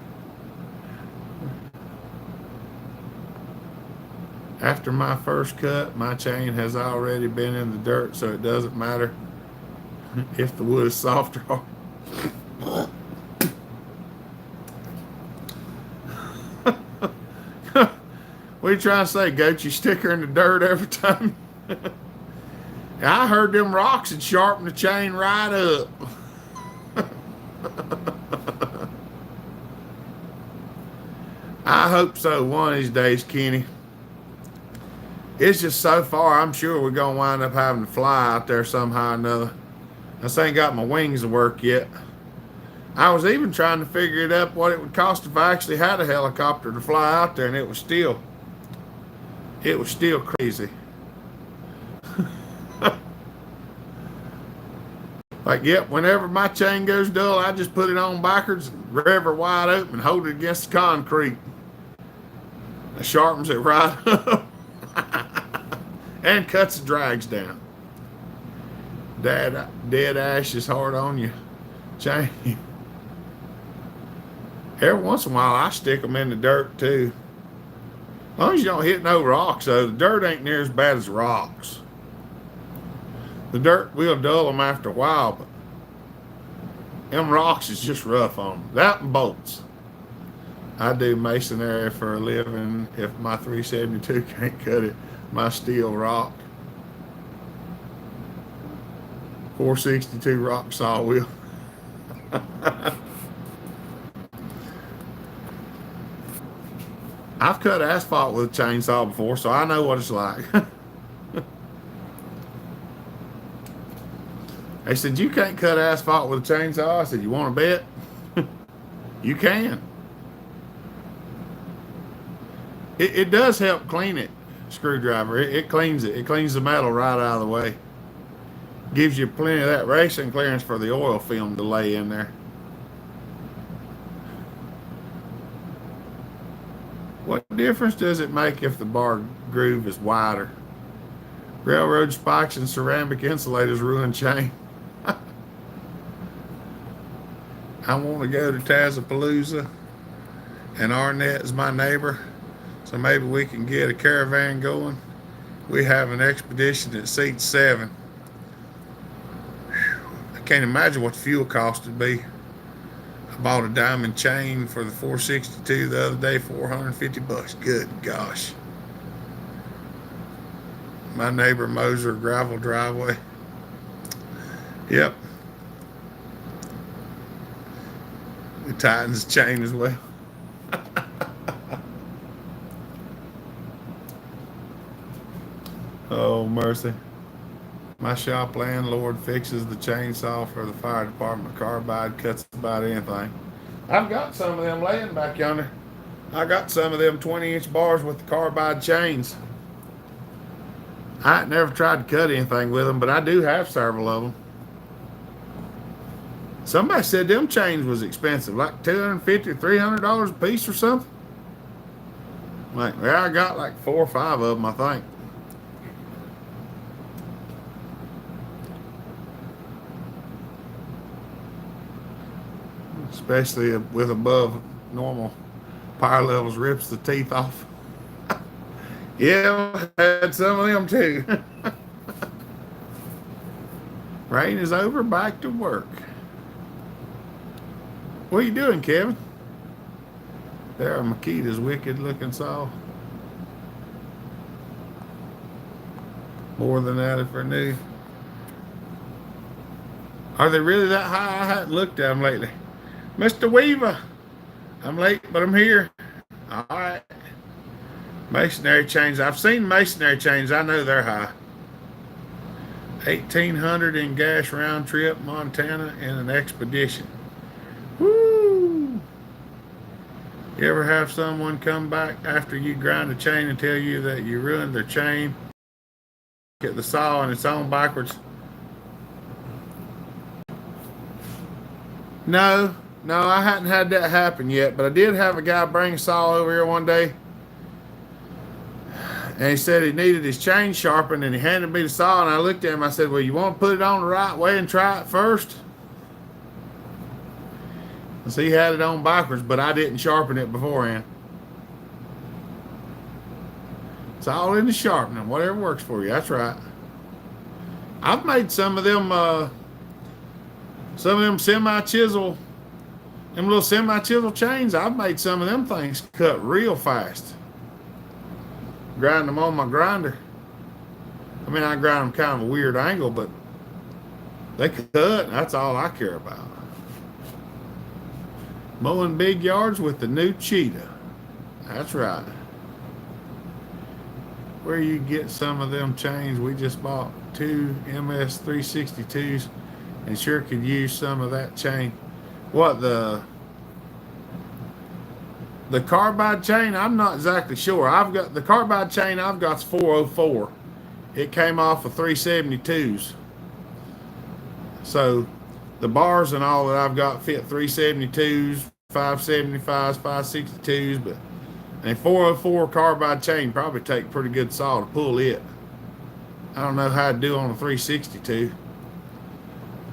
After my first cut, my chain has already been in the dirt, so it doesn't matter if the wood is soft or hard. What are you trying to say, Goat? You stick her in the dirt every time? I heard them rocks and sharpen the chain right up. I hope so one of these days, Kenny. It's just so far, I'm sure we're going to wind up having to fly out there somehow or another. I just ain't got my wings to work yet. I was even trying to figure it up what it would cost if I actually had a helicopter to fly out there, and it was still crazy. Like, yep, whenever my chain goes dull, I just put it on backwards, rev her wide open, and hold it against the concrete. It sharpens it right up. And cuts the drags down. Dead ash is hard on you. Chain. Every once in a while, I stick them in the dirt too. As long as you don't hit no rocks, though, the dirt ain't near as bad as rocks. The dirt will dull them after a while, but them rocks is just rough on them. That and bolts. I do masonry for a living. If my 372 can't cut it, my steel rock. 462 rock saw wheel. I've cut asphalt with a chainsaw before, so I know what it's like. They said, you can't cut asphalt with a chainsaw. I said, you want to bet? You can. It does help clean it, screwdriver. It cleans it. It cleans the metal right out of the way. Gives you plenty of that racing clearance for the oil film to lay in there. What difference does it make if the bar groove is wider? Railroad spikes and ceramic insulators ruin chain. I want to go to Tazapalooza, and Arnett is my neighbor, so maybe we can get a caravan going. We have an expedition that seats 7. Whew. can't imagine what the fuel cost would be. I bought a diamond chain for the 462 the other day, $450. Good gosh. My neighbor mows her gravel driveway. Yep. It tightens the chain as well. Oh, mercy. My shop landlord fixes the chainsaw for the fire department. Carbide cuts about anything. I've got some of them laying back yonder. I got some of them 20-inch bars with the carbide chains. I ain't never tried to cut anything with them, but I do have several of them. Somebody said them chains was expensive, like $250 or $300 a piece or something. Like, well, I got like 4 or 5 of them, I think. Especially with above normal power levels, rips the teeth off. Yeah, I had some of them too. Rain is over, back to work. What are you doing, Kevin? There are Makita's wicked looking saw. More than that if they're new. Are they really that high? I haven't looked at them lately. Mr. Weaver, I'm late, but I'm here. All right. Masonry chains. I've seen masonry chains. I know they're high. 1,800 in gas round trip, Montana, in an expedition. Woo! You ever have someone come back after you grind a chain and tell you that you ruined their chain? Get the saw and it's on backwards. No, I hadn't had that happen yet, but I did have a guy bring a saw over here one day. And he said he needed his chain sharpened, and he handed me the saw, and I looked at him. I said, well, you want to put it on the right way and try it first? And so he had it on backwards, but I didn't sharpen it beforehand. It's all in the sharpening, whatever works for you. That's right. I've made some of them semi-chisel, them little semi-chisel chains. I've made some of them things cut real fast. Grind them on my grinder. I mean, I grind them kind of a weird angle, but they cut, and that's all I care about. Mowing big yards with the new Cheetah. That's right. Where you get some of them chains? We just bought 2 MS 362s and sure could use some of that chain. What, the carbide chain? I'm not exactly sure. I've got the carbide chain I've got's 404. It came off of 372s. So the bars and all that I've got fit 372s, 575s, 562s, but a 404 carbide chain probably take pretty good saw to pull it. I don't know how to do on a 362.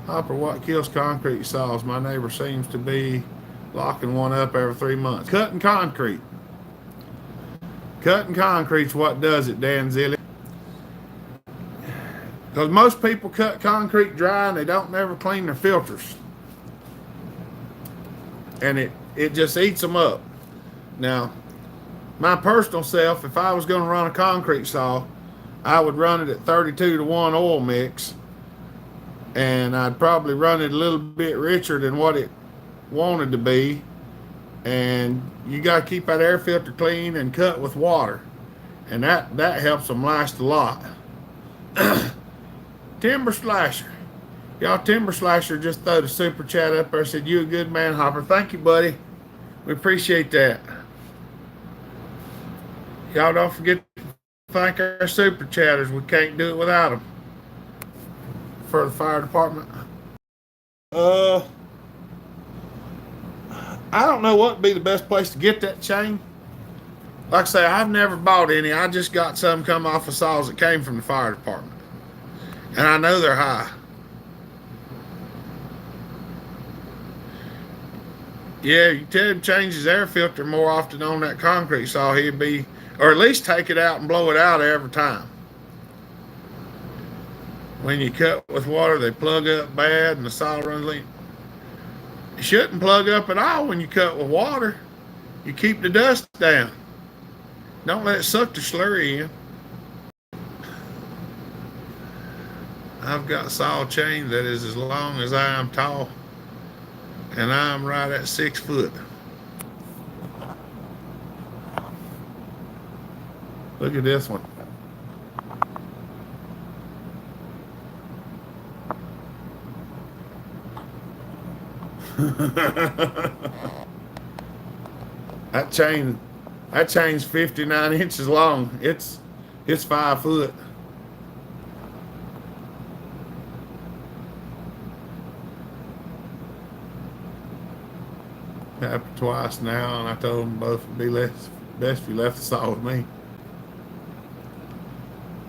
Hopper, what kills concrete saws? My neighbor seems to be locking one up every 3 months. Cutting concrete. Cutting concrete's what does it, Dan Zilli. Because most people cut concrete dry and they don't never clean their filters. And it just eats them up. Now, my personal self, if I was going to run a concrete saw, I would run it at 32-to-1 oil mix. And I'd probably run it a little bit richer than what it wanted to be. And you got to keep that air filter clean and cut with water. And that helps them last a lot. Timber Slasher. Y'all, Timber Slasher just threw the super chat up there. Said, you a good man, Hopper. Thank you, buddy. We appreciate that. Y'all don't forget to thank our super chatters. We can't do it without them. For the fire department. I don't know what would be the best place to get that chain. Like I say, I've never bought any. I just got some come off of saws that came from the fire department. And I know they're high. Yeah, you tell him change his air filter more often on that concrete saw, he'd be, or at least take it out and blow it out every time. When you cut with water, they plug up bad and the saw runs lean. It shouldn't plug up at all when you cut with water. You keep the dust down. Don't let it suck the slurry in. I've got saw chain that is as long as I am tall, and I'm right at 6 foot. Look at this one. that chain, that chain's 59 inches long. It's 5 foot. Happened twice now, and I told them both it'd be best if you left the saw with me.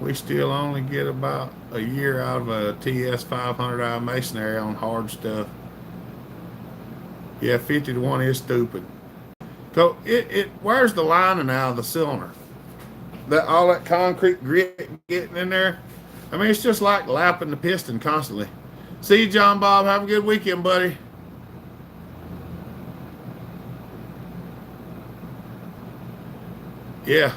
We still only get about a year out of a TS 500i masonry on hard stuff. Yeah, 50 to 1 is stupid. So it wears the lining out of the cylinder. That all that concrete grit getting in there. I mean, it's just like lapping the piston constantly. See you, John Bob. Have a good weekend, buddy. Yeah.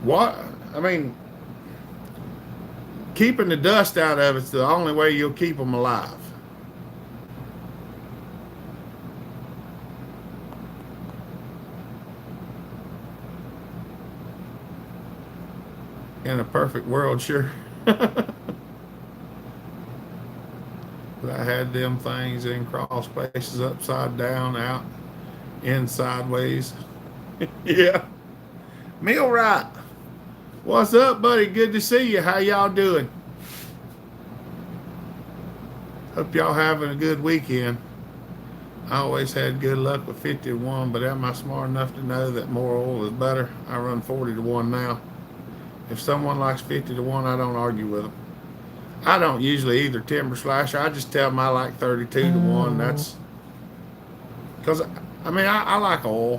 What? I mean, keeping the dust out of it's the only way you'll keep them alive. In a perfect world, sure. But I had them things in crawl spaces upside down, out, in sideways. Yeah. Millwright. What's up, buddy? Good to see you. How y'all doing? Hope y'all having a good weekend. I always had good luck with 50 to 1, but am I smart enough to know that more oil is better? I run 40 to 1 now. If someone likes 50 to 1, I don't argue with them. I don't usually either timber slasher. I just tell them I like 32 to 1. That's because, I mean, I like oil.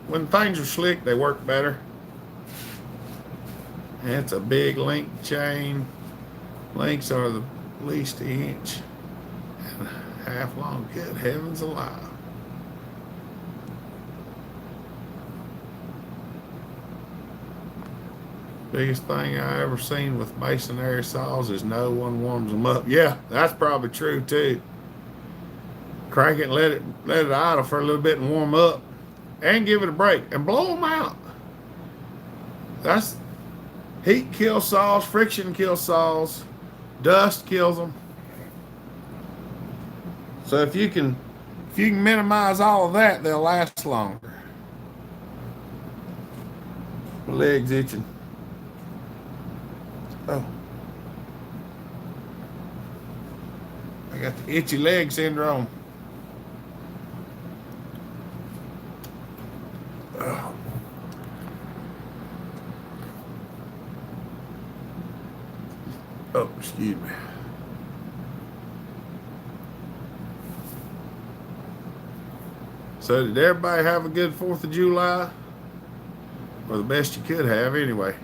When things are slick, they work better. And it's a big link chain. Links are the least inch and half long. Good heavens alive. Biggest thing I ever seen with masonry saws is no one warms them up. Yeah, that's probably true too. Crank it, let it idle for a little bit and warm up, and give it a break and blow them out. That's heat kills saws, friction kills saws, dust kills them. So if you can minimize all of that, they'll last longer. My leg's itching. Oh. I got the itchy leg syndrome. Oh. Oh, excuse me. So did everybody have a good 4th of July? Or the best you could have anyway.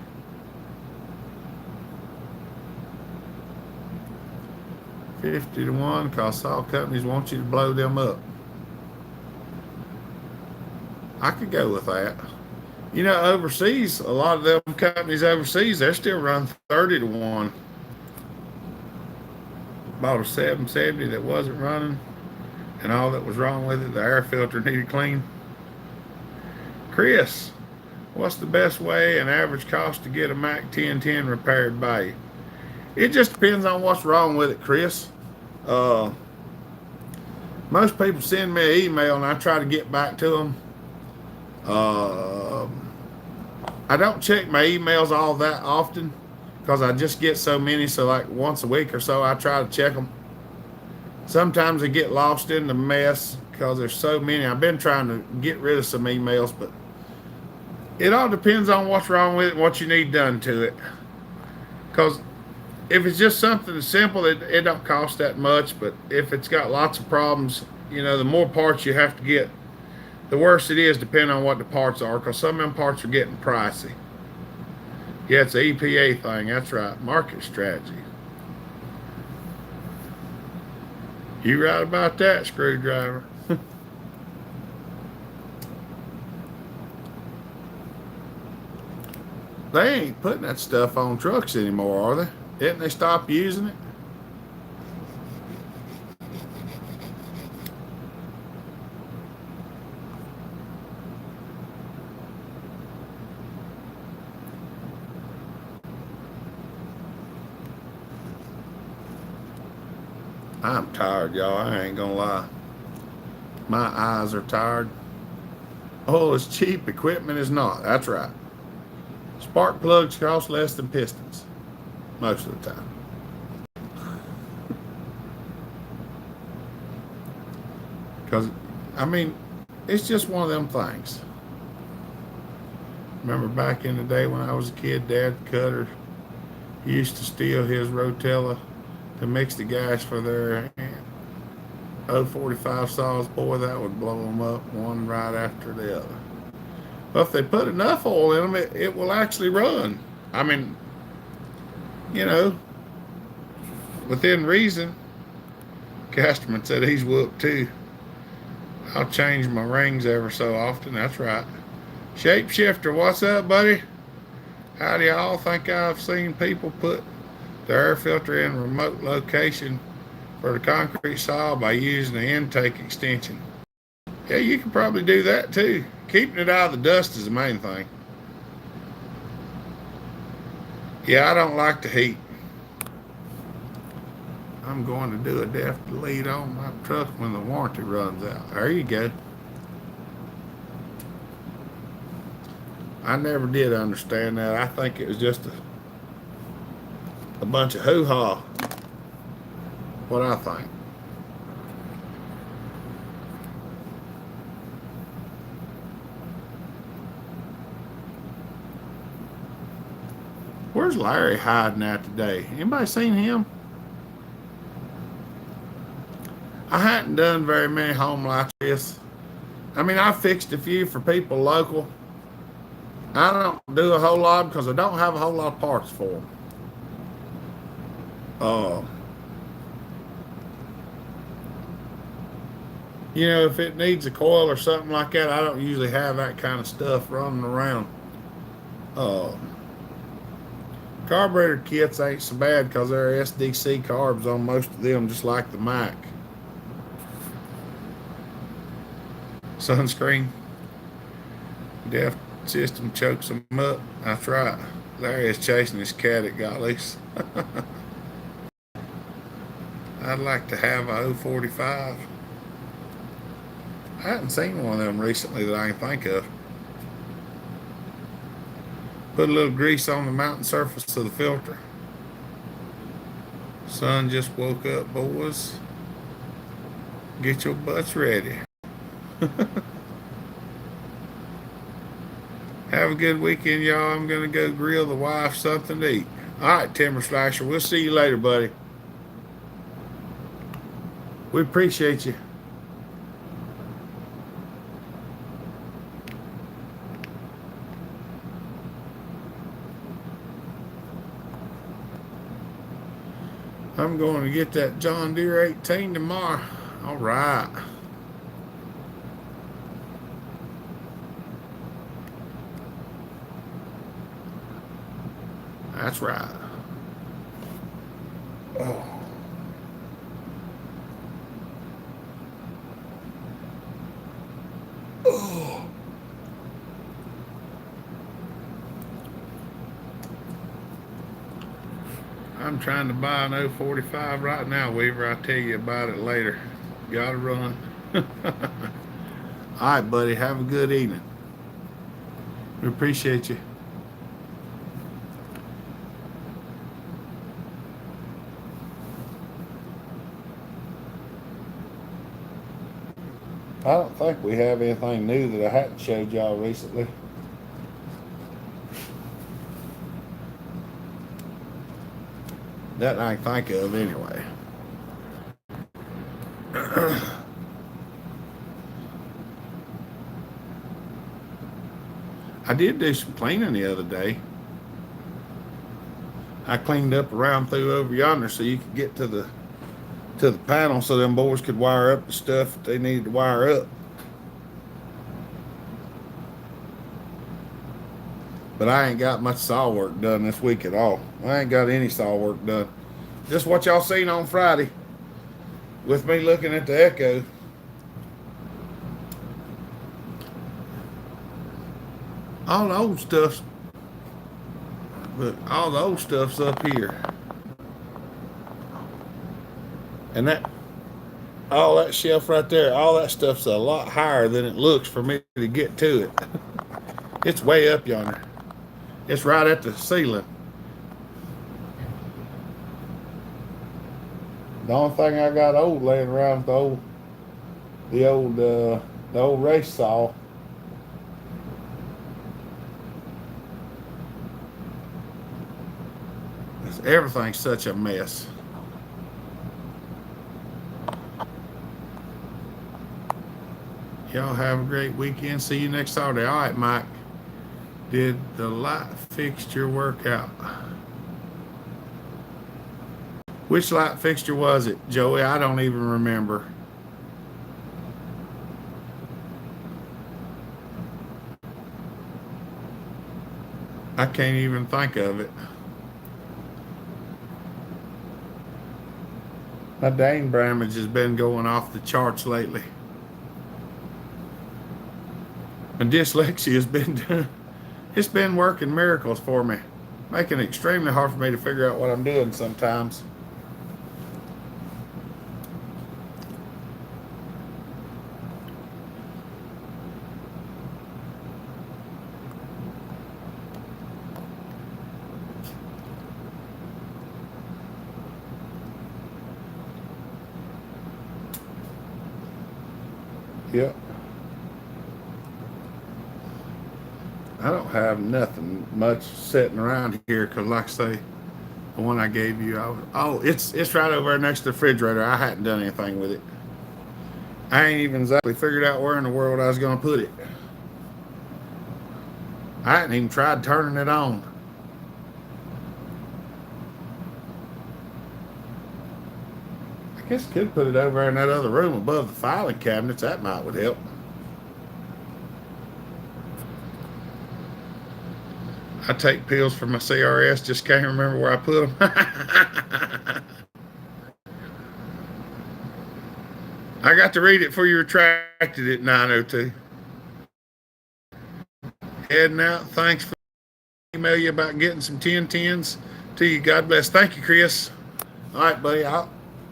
$50 to 1, because saw companies want you to blow them up. I could go with that. You know, overseas, a lot of them companies overseas, they're still running 30 to 1. Bought a 770 that wasn't running, and all that was wrong with it, the air filter needed clean. Chris, what's the best way and average cost to get a Mac 1010 repaired by you? It just depends on what's wrong with it, Chris. Most people send me an email and I try to get back to them. I don't check my emails all that often because I just get so many. So like once a week or so, I try to check them. Sometimes they get lost in the mess because there's so many. I've been trying to get rid of some emails, but it all depends on what's wrong with it and what you need done to it. Because if it's just something simple, it don't cost that much. But if it's got lots of problems, you know, the more parts you have to get, the worse it is depending on what the parts are, because some of them parts are getting pricey. Yeah, it's an EPA thing. That's right. Market strategy. You right about that, screwdriver. They ain't putting that stuff on trucks anymore, are they? Didn't they stop using it? I'm tired, y'all. I ain't gonna lie. My eyes are tired. Oh, it's cheap. Equipment is not. That's right. Spark plugs cost less than pistons most of the time. Because, I mean, it's just one of them things. Remember back in the day when I was a kid, Dad Cutter used to steal his Rotella to mix the gas for their 045 saws. Boy, that would blow them up one right after the other. But if they put enough oil in them, it will actually run. I mean, you know, within reason. Casterman said he's whooped too. I'll change my rings ever so often. That's right. Shapeshifter, what's up, buddy? How do y'all think I've seen people put the air filter in a remote location for the concrete saw by using the intake extension? Yeah, you can probably do that too. Keeping it out of the dust is the main thing. Yeah, I don't like the heat. I'm going to do a def delete on my truck when the warranty runs out. There you go. I never did understand that. I think it was just a bunch of hoo-ha. What I think. Where's Larry hiding at today? Anybody seen him? I hadn't done very many home like this. I mean, I fixed a few for people local. I don't do a whole lot because I don't have a whole lot of parts for them. You know, if it needs a coil or something like that, I don't usually have that kind of stuff running around. Carburetor kits ain't so bad because they're SDC carbs on most of them, just like the Mac. Sunscreen. Def system chokes them up. That's right. Larry is chasing his cat that got loose. I'd like to have a 045. I hadn't seen one of them recently that I can think of. Put a little grease on the mounting surface of the filter. Sun just woke up, boys. Get your butts ready. Have a good weekend, y'all. I'm going to go grill the wife something to eat. All right, Timber Slasher. We'll see you later, buddy. We appreciate you. I'm going to get that John Deere 18 tomorrow. All right. That's right. Oh. Oh. I'm trying to buy an 045 right now, Weaver. I'll tell you about it later. Gotta run. All right, buddy. Have a good evening. We appreciate you. I don't think we have anything new that I hadn't showed y'all recently. That I can think of anyway. I did do some cleaning the other day. I cleaned up around through over yonder so you could get to the panel so them boys could wire up the stuff that they needed to wire up. But I ain't got much saw work done this week at all. I ain't got any saw work done. Just what y'all seen on Friday with me looking at the Echo. All the old stuff's, look, all the old stuff's up here. And all that shelf right there, all that stuff's a lot higher than it looks for me to get to it. It's way up yonder. It's right at the ceiling. The only thing I got old laying around is the old race saw. Everything's such a mess. Y'all have a great weekend. See you next Saturday. All right, Mike. Did the light fixture work out? Which light fixture was it, Joey? I don't even remember. I can't even think of it. My dang Bramage has been going off the charts lately. And dyslexia has been it's been working miracles for me, making it extremely hard for me to figure out what I'm doing sometimes. Yep. I don't have nothing much sitting around here because, like I say, the one I gave you, it's right over there next to the refrigerator. I hadn't done anything with it. I ain't even exactly figured out where in the world I was going to put it. I hadn't even tried turning it on. I guess I could put it over in that other room above the filing cabinets. That might would help. I take pills for my CRS, just can't remember where I put them. I got to read it before you retracted it, 902. Heading out. Thanks for email you about getting some 1010s to you. God bless. Thank you, Chris. All right, buddy.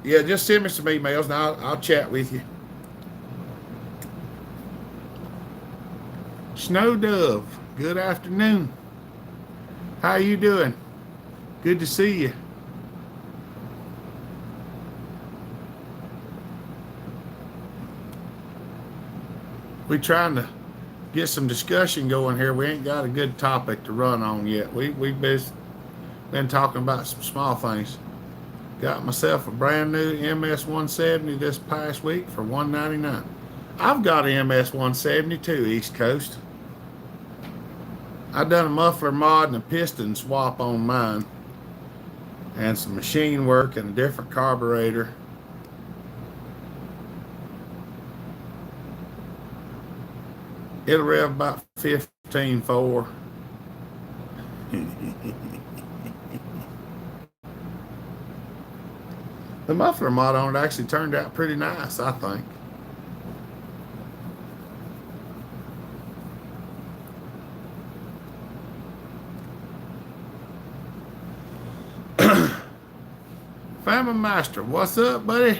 Just send me some emails and I'll chat with you. Snow Dove, good afternoon. How you doing? Good to see you. We trying to get some discussion going here. We ain't got a good topic to run on yet. We've been talking about some small things. Got myself a brand new MS 170 this past week for $199. I've got an MS 170 too, East Coast. I done a muffler mod and a piston swap on mine, and some machine work and a different carburetor. It'll rev about 15.4. The muffler mod on it actually turned out pretty nice, I think. Family Master, what's up, buddy?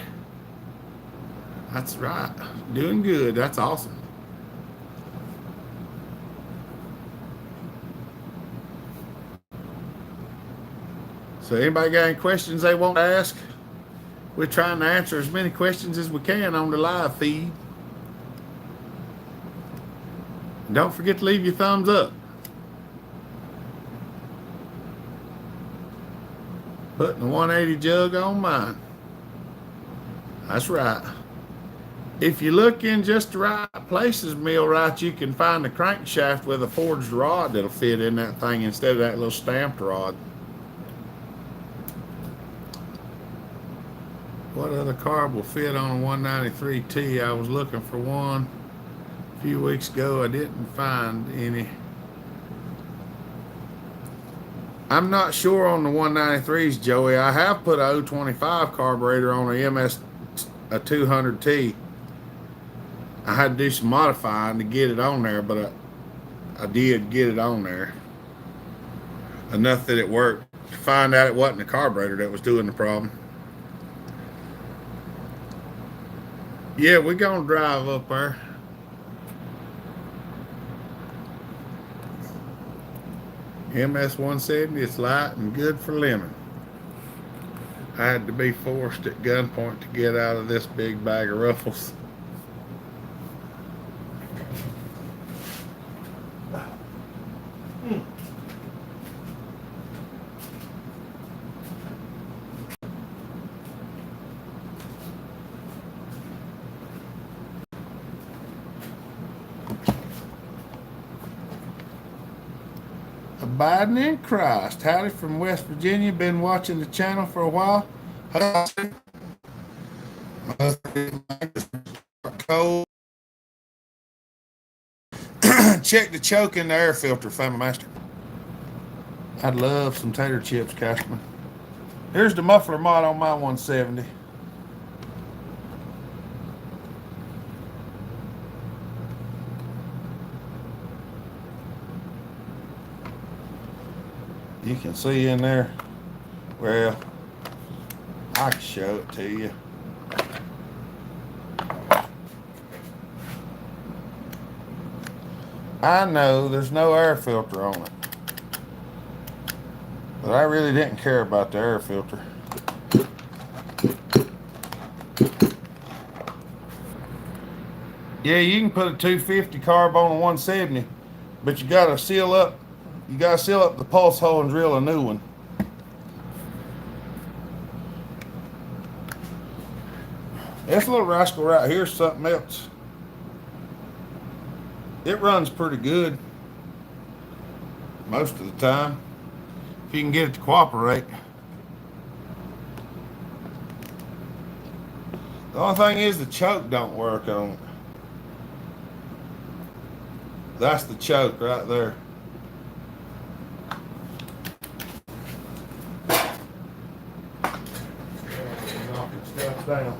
That's right. Doing good. That's awesome. So anybody got any questions they want to ask? We're trying to answer as many questions as we can on the live feed. And don't forget to leave your thumbs up. Putting the 180 jug on mine. That's right. If you look in just the right places, Millwright, you can find a crankshaft with a forged rod that'll fit in that thing instead of that little stamped rod. What other carb will fit on a 193T? I was looking for one a few weeks ago. I didn't find any. I'm not sure on the 193s, Joey. I have put a 025 carburetor on a 200T. I had to do some modifying to get it on there, but I did get it on there. Enough that it worked. To find out it wasn't the carburetor that was doing the problem. Yeah, we're going to drive up there. MS 170, it's light and good for lemon. I had to be forced at gunpoint to get out of this big bag of ruffles. Abiding in Christ. Howdy from West Virginia. Been watching the channel for a while. Cold. Check the choke in the air filter, Family Master. I'd love some tater chips, Cashman. Here's the muffler mod on my 170. You can see in there. Well, I can show it to you. I know there's no air filter on it, but I really didn't care about the air filter. Yeah, you can put a 250 carb on a 170, but you gotta seal up. You gotta seal up the pulse hole and drill a new one. This little rascal right here is something else. It runs pretty good most of the time, if you can get it to cooperate. The only thing is the choke don't work on it. That's the choke right there. Knocking stuff down.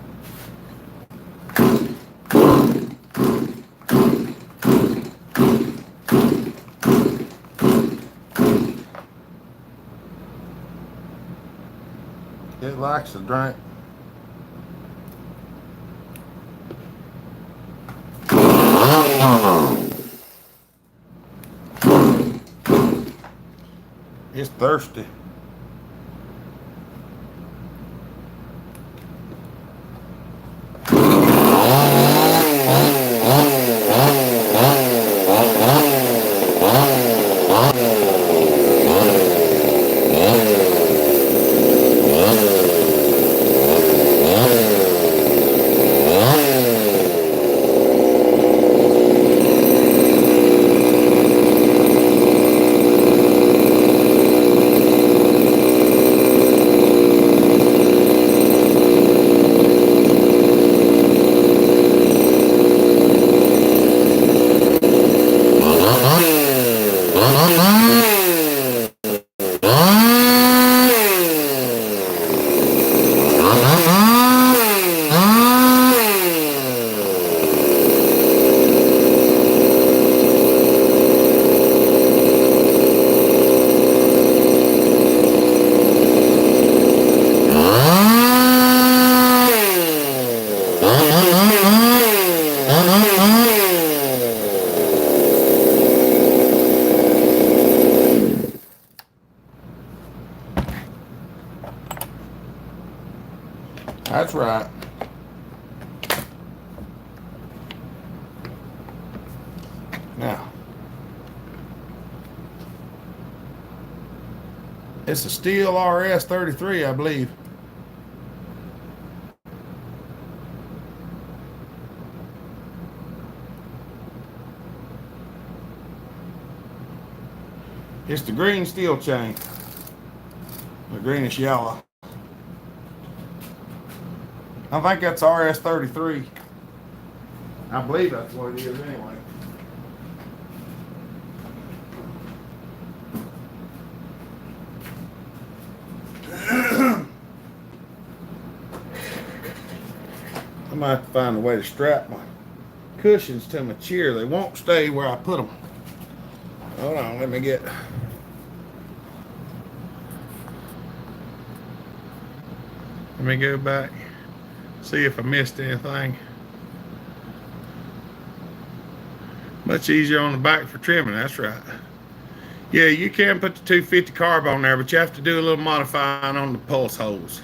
It likes to drink. It's thirsty. That's right. Now, it's a steel RS 33, I believe. It's the green steel chain, the greenish yellow. I think that's RS-33. I believe that's what it is anyway. I might have to find a way to strap my cushions to my chair. They won't stay where I put them. Hold on, let me go back, see if I missed anything. Much easier on the back for trimming, that's right. Yeah, you can put the 250 carb on there, but you have to do a little modifying on the pulse holes.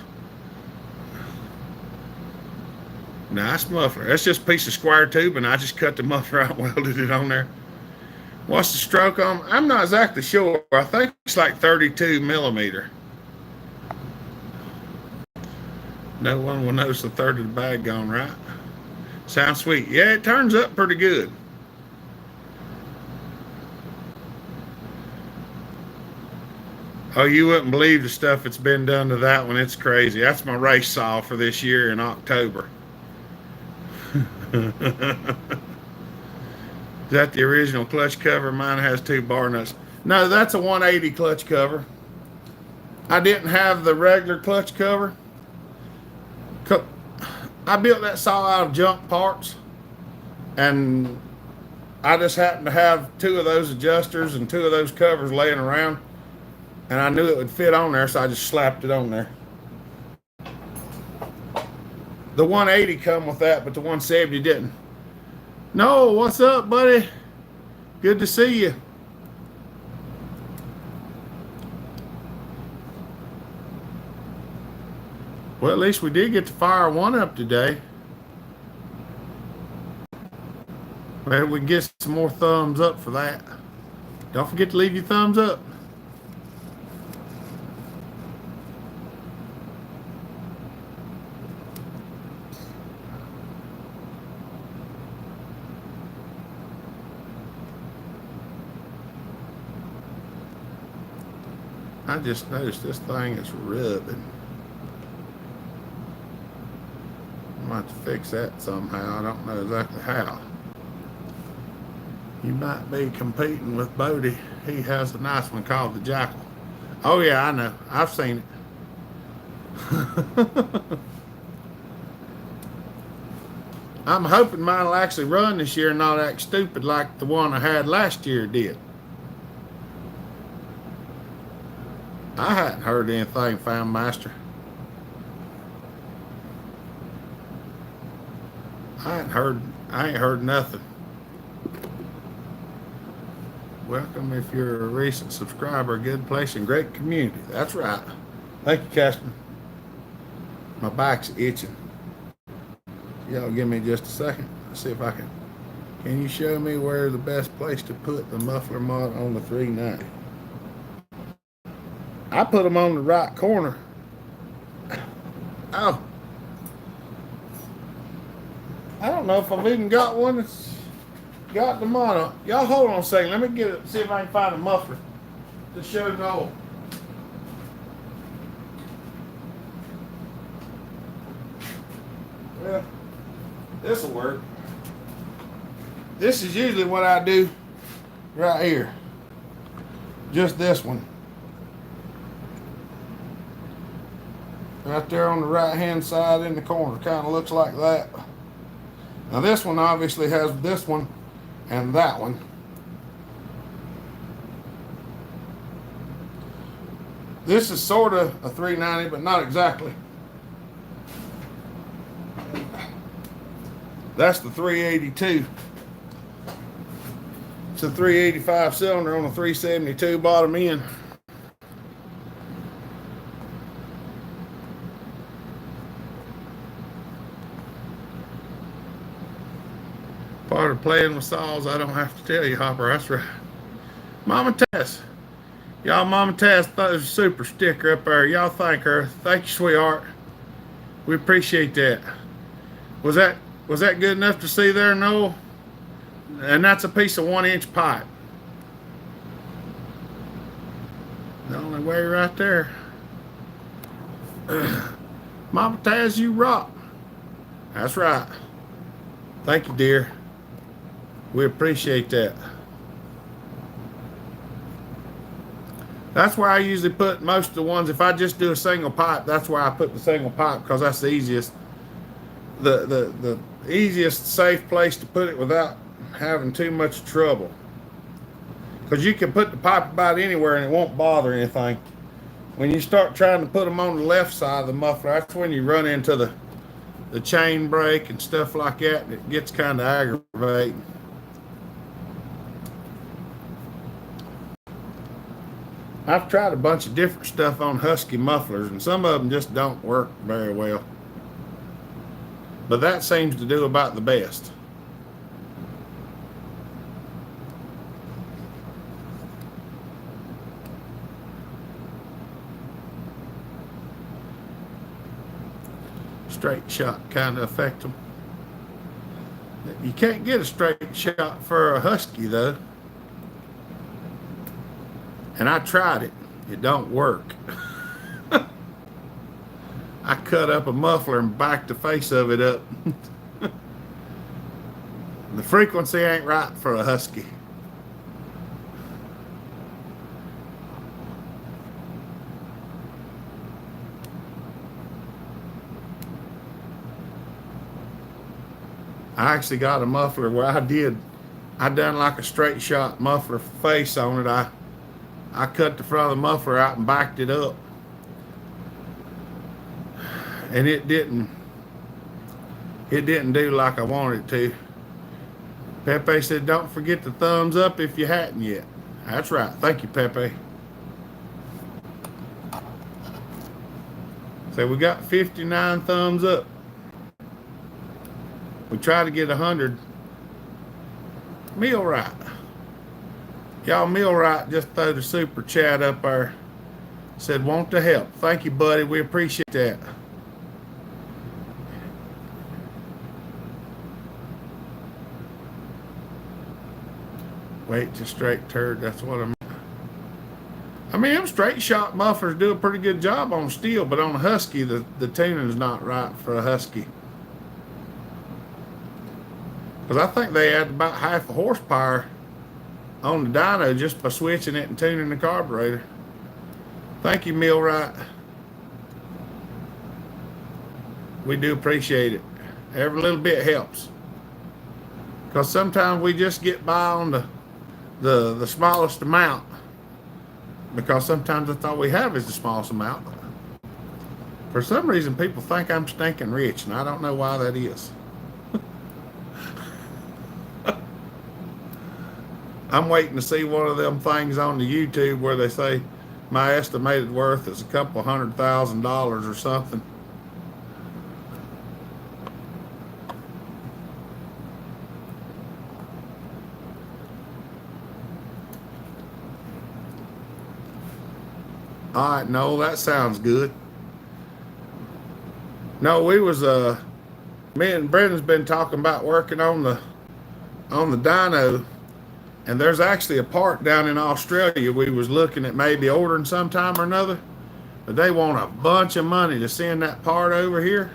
Nice muffler. That's just a piece of square tube, and I just cut the muffler out and welded it on there. What's the stroke on? I'm not exactly sure. I think it's like 32 millimeter. No one will notice a third of the bag gone, right? Sounds sweet. Yeah, it turns up pretty good. Oh, you wouldn't believe the stuff that's been done to that one. It's crazy. That's my race saw for this year in October. Is that the original clutch cover? Mine has 2 bar nuts. No, that's a 180 clutch cover. I didn't have the regular clutch cover. I built that saw out of junk parts, and I just happened to have 2 of those adjusters and 2 of those covers laying around, and I knew it would fit on there, so I just slapped it on there. The 180 come with that, but the 170 didn't. No, what's up, buddy? Good to see you. Well, at least we did get to fire one up today. Maybe we can get some more thumbs up for that. Don't forget to leave your thumbs up. I just noticed this thing is rubbing. I might have to fix that somehow. I don't know exactly how. You might be competing with Bodie. He has a nice one called the Jackal. Oh yeah, I know. I've seen it. I'm hoping mine will actually run this year and not act stupid like the one I had last year did. I hadn't heard anything, Found Master. I ain't heard nothing. Welcome if you're a recent subscriber, good place and great community. That's right. Thank you, Casper. My back's itching. Y'all give me just a second. Let's see if I can. Can you show me where the best place to put the muffler mod on the 390? I put them on the right corner. Oh. I don't know if I've even got one that's got the mono. Y'all hold on a second. Let me get it, see if I can find a muffler to show y'all. Well, this will work. This is usually what I do right here. Just this one. Right there on the right hand side in the corner. Kind of looks like that. Now this one obviously has this one and that one. This is sort of a 390, but not exactly. That's the 382. It's a 385 cylinder on a 372 bottom end. Part of playing with saws, I don't have to tell you, Hopper. That's right. Mama Tess. Y'all, Mama Tess, there's a super sticker up there. Y'all thank her. Thank you, sweetheart. We appreciate that. Was that good enough to see there, Noel? And that's a piece of 1-inch pipe. The only way right there. Mama Taz, you rock. That's right. Thank you, dear. We appreciate that. That's where I usually put most of the ones. If I just do a single pipe, that's where I put the single pipe because that's the easiest, the easiest safe place to put it without having too much trouble. Because you can put the pipe about anywhere and it won't bother anything. When you start trying to put them on the left side of the muffler, that's when you run into the chain brake and stuff like that, and it gets kind of aggravating. I've tried a bunch of different stuff on Husky mufflers, and some of them just don't work very well. But that seems to do about the best. Straight shot kind of affect them. You can't get a straight shot for a Husky though. And I tried it. It don't work. I cut up a muffler and backed the face of it up. The frequency ain't right for a Husky. I actually got a muffler where I done like a straight shot muffler face on it. I cut the front of the muffler out and backed it up. And it didn't do like I wanted it to. Pepe said, don't forget the thumbs up if you hadn't yet. That's right. Thank you, Pepe. So we got 59 thumbs up. We try to get 100. Meal right. Y'all meal right just throw the super chat up there. Said want to help. Thank you, buddy. We appreciate that. Wait to straight turd. That's what I mean, them straight shot mufflers do a pretty good job on steel, but on a Husky, the tuning's not right for a Husky. Because I think they add about half a horsepower on the dyno just by switching it and tuning the carburetor. Thank you, Millwright. We do appreciate it. Every little bit helps. Because sometimes we just get by on the smallest amount. Because sometimes that's all we have is the smallest amount. For some reason, people think I'm stinking rich, and I don't know why that is. I'm waiting to see one of them things on the YouTube where they say my estimated worth is a couple $100,000 or something. All right, no, that sounds good. No, we was me and Brendan's been talking about working on the dyno. And there's actually a part down in Australia we was looking at maybe ordering sometime or another. But they want a bunch of money to send that part over here.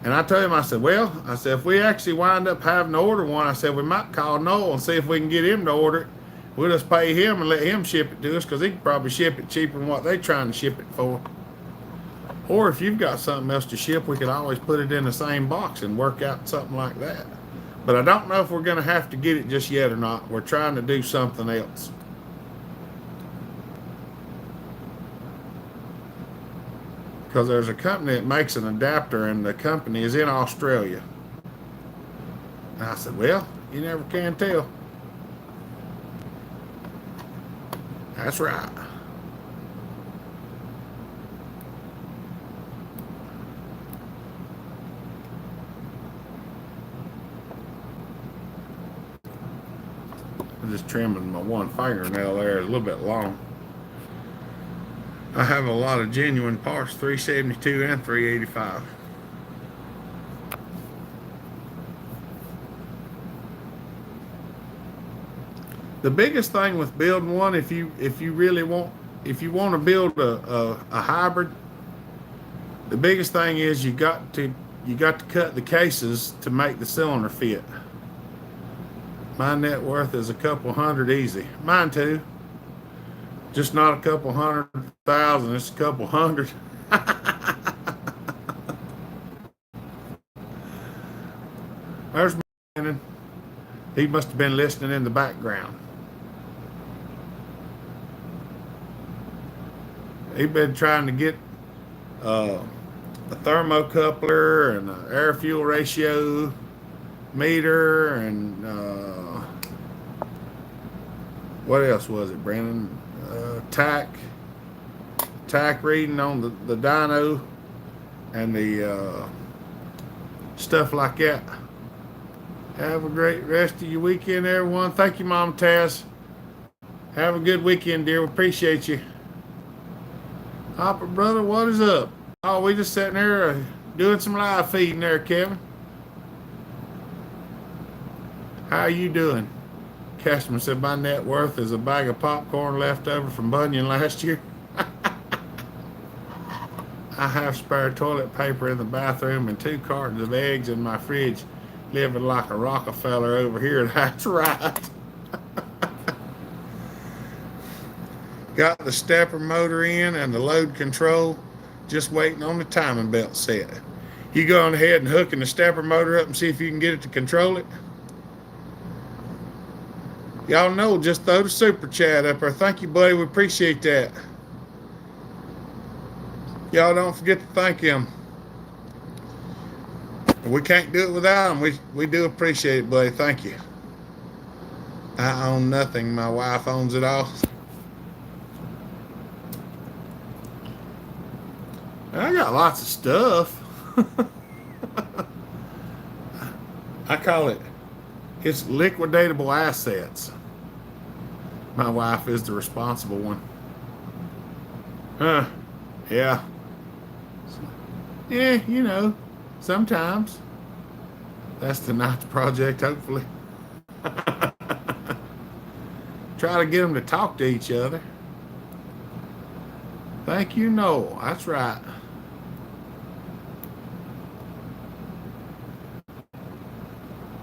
And I told him, I said, well, I said, if we actually wind up having to order one, I said, we might call Noel and see if we can get him to order it. We'll just pay him and let him ship it to us because he can probably ship it cheaper than what they're trying to ship it for. Or if you've got something else to ship, we could always put it in the same box and work out something like that. But I don't know if we're going to have to get it just yet or not. We're trying to do something else. Because there's a company that makes an adapter, and the company is in Australia. And I said, well, you never can tell. That's right. I'm just trimming my one fingernail there. It's a little bit long. I have a lot of genuine parts, 372 and 385. The biggest thing with building one, if you want to build a hybrid, the biggest thing is you got to you got to cut the cases to make the cylinder fit. My net worth is a couple hundred easy. Mine too. Just not a couple 100,000, it's a couple hundred. There's Brandon. He must have been listening in the background. He's been trying to get a thermocoupler and an air fuel ratio meter and what else was it, Brandon? Tack reading on the dyno and the stuff like that. Have a great rest of your weekend, everyone. Thank you, Mom Taz. Have a good weekend, dear. We appreciate you. Hopper, brother, what is up? Oh, we just sitting there doing some live feeding there, Kevin. How are you doing? Cashman said my net worth is a bag of popcorn left over from Bunyan last year. I have spare toilet paper in the bathroom and 2 cartons of eggs in my fridge. Living like a Rockefeller over here. That's right. Got the stepper motor in and the load control. Just waiting on the timing belt set. You go on ahead and hooking the stepper motor up and see if you can get it to control it. Y'all know, just throw the super chat up there. Thank you, buddy. We appreciate that. Y'all don't forget to thank him. We can't do it without him. We do appreciate it, buddy. Thank you. I own nothing. My wife owns it all. I got lots of stuff. I call it's liquidatable assets. My wife is the responsible one. Yeah. Yeah, you know, sometimes. That's tonight's project, hopefully. Try to get them to talk to each other. Thank you, Noel. That's right.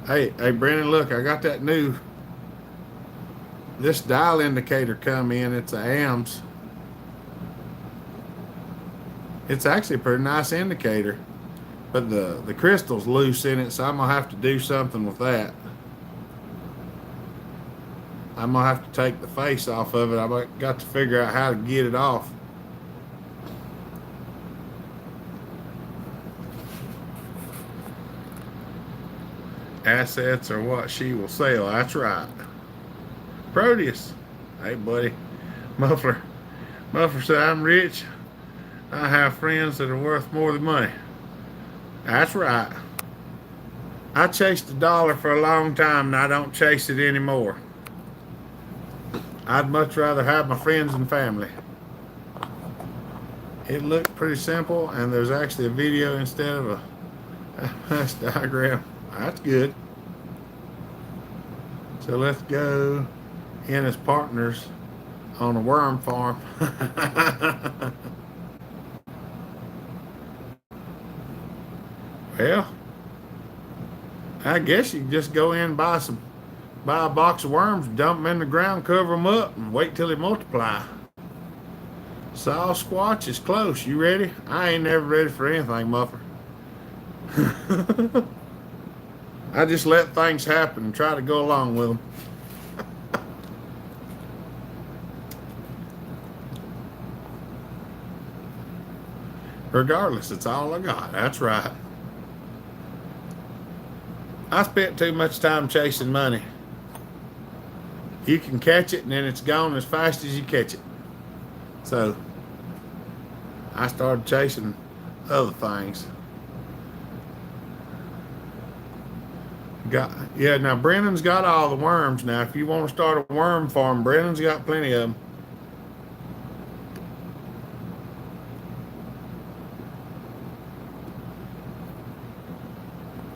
Hey, Brandon, look, I got that this dial indicator come in. It's a AMS. It's actually a pretty nice indicator, but the crystal's loose in it, so I'm gonna have to do something with that. I'm gonna have to take the face off of it. I've got to figure out how to get it off. Assets are what she will sell. That's right. Proteus. Hey, buddy. Muffler said, I'm rich. I have friends that are worth more than money. That's right. I chased the dollar for a long time and I don't chase it anymore. I'd much rather have my friends and family. It looked pretty simple and there's actually a video instead of a diagram. That's good. So let's go in as partners on a worm farm. Well, I guess you can just go in and buy a box of worms, dump them in the ground, cover them up, and wait till they multiply. Sasquatch is close. You ready? I ain't never ready for anything, Muffler. I just let things happen and try to go along with them. Regardless, it's all I got. That's right. I spent too much time chasing money. You can catch it and then it's gone as fast as you catch it. So I started chasing other things. Now Brennan's got all the worms. Now if you want to start a worm farm, Brennan's got plenty of them.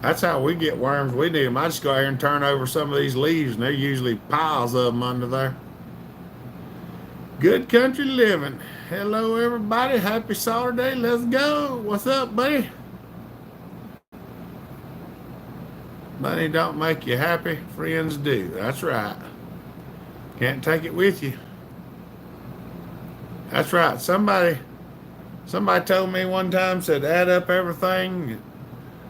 That's how we get worms. We need them. I just go out here and turn over some of these leaves, and there's usually piles of them under there. Good country living. Hello, everybody. Happy Sawturday. Let's go. What's up, buddy? Money don't make you happy, friends do. That's right. Can't take it with you. That's right. Somebody told me one time, said add up everything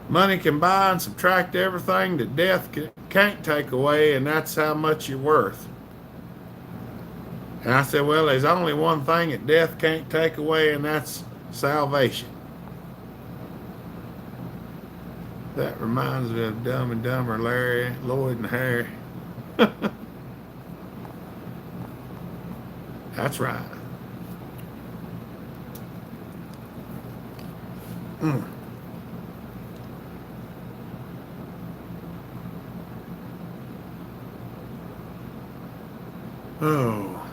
money can buy and subtract everything that death can't take away, and that's how much you're worth. And I said, well, there's only one thing that death can't take away, and that's salvation. That reminds me of Dumb and Dumber, Larry, Lloyd, and Harry. That's right. Mm. Oh.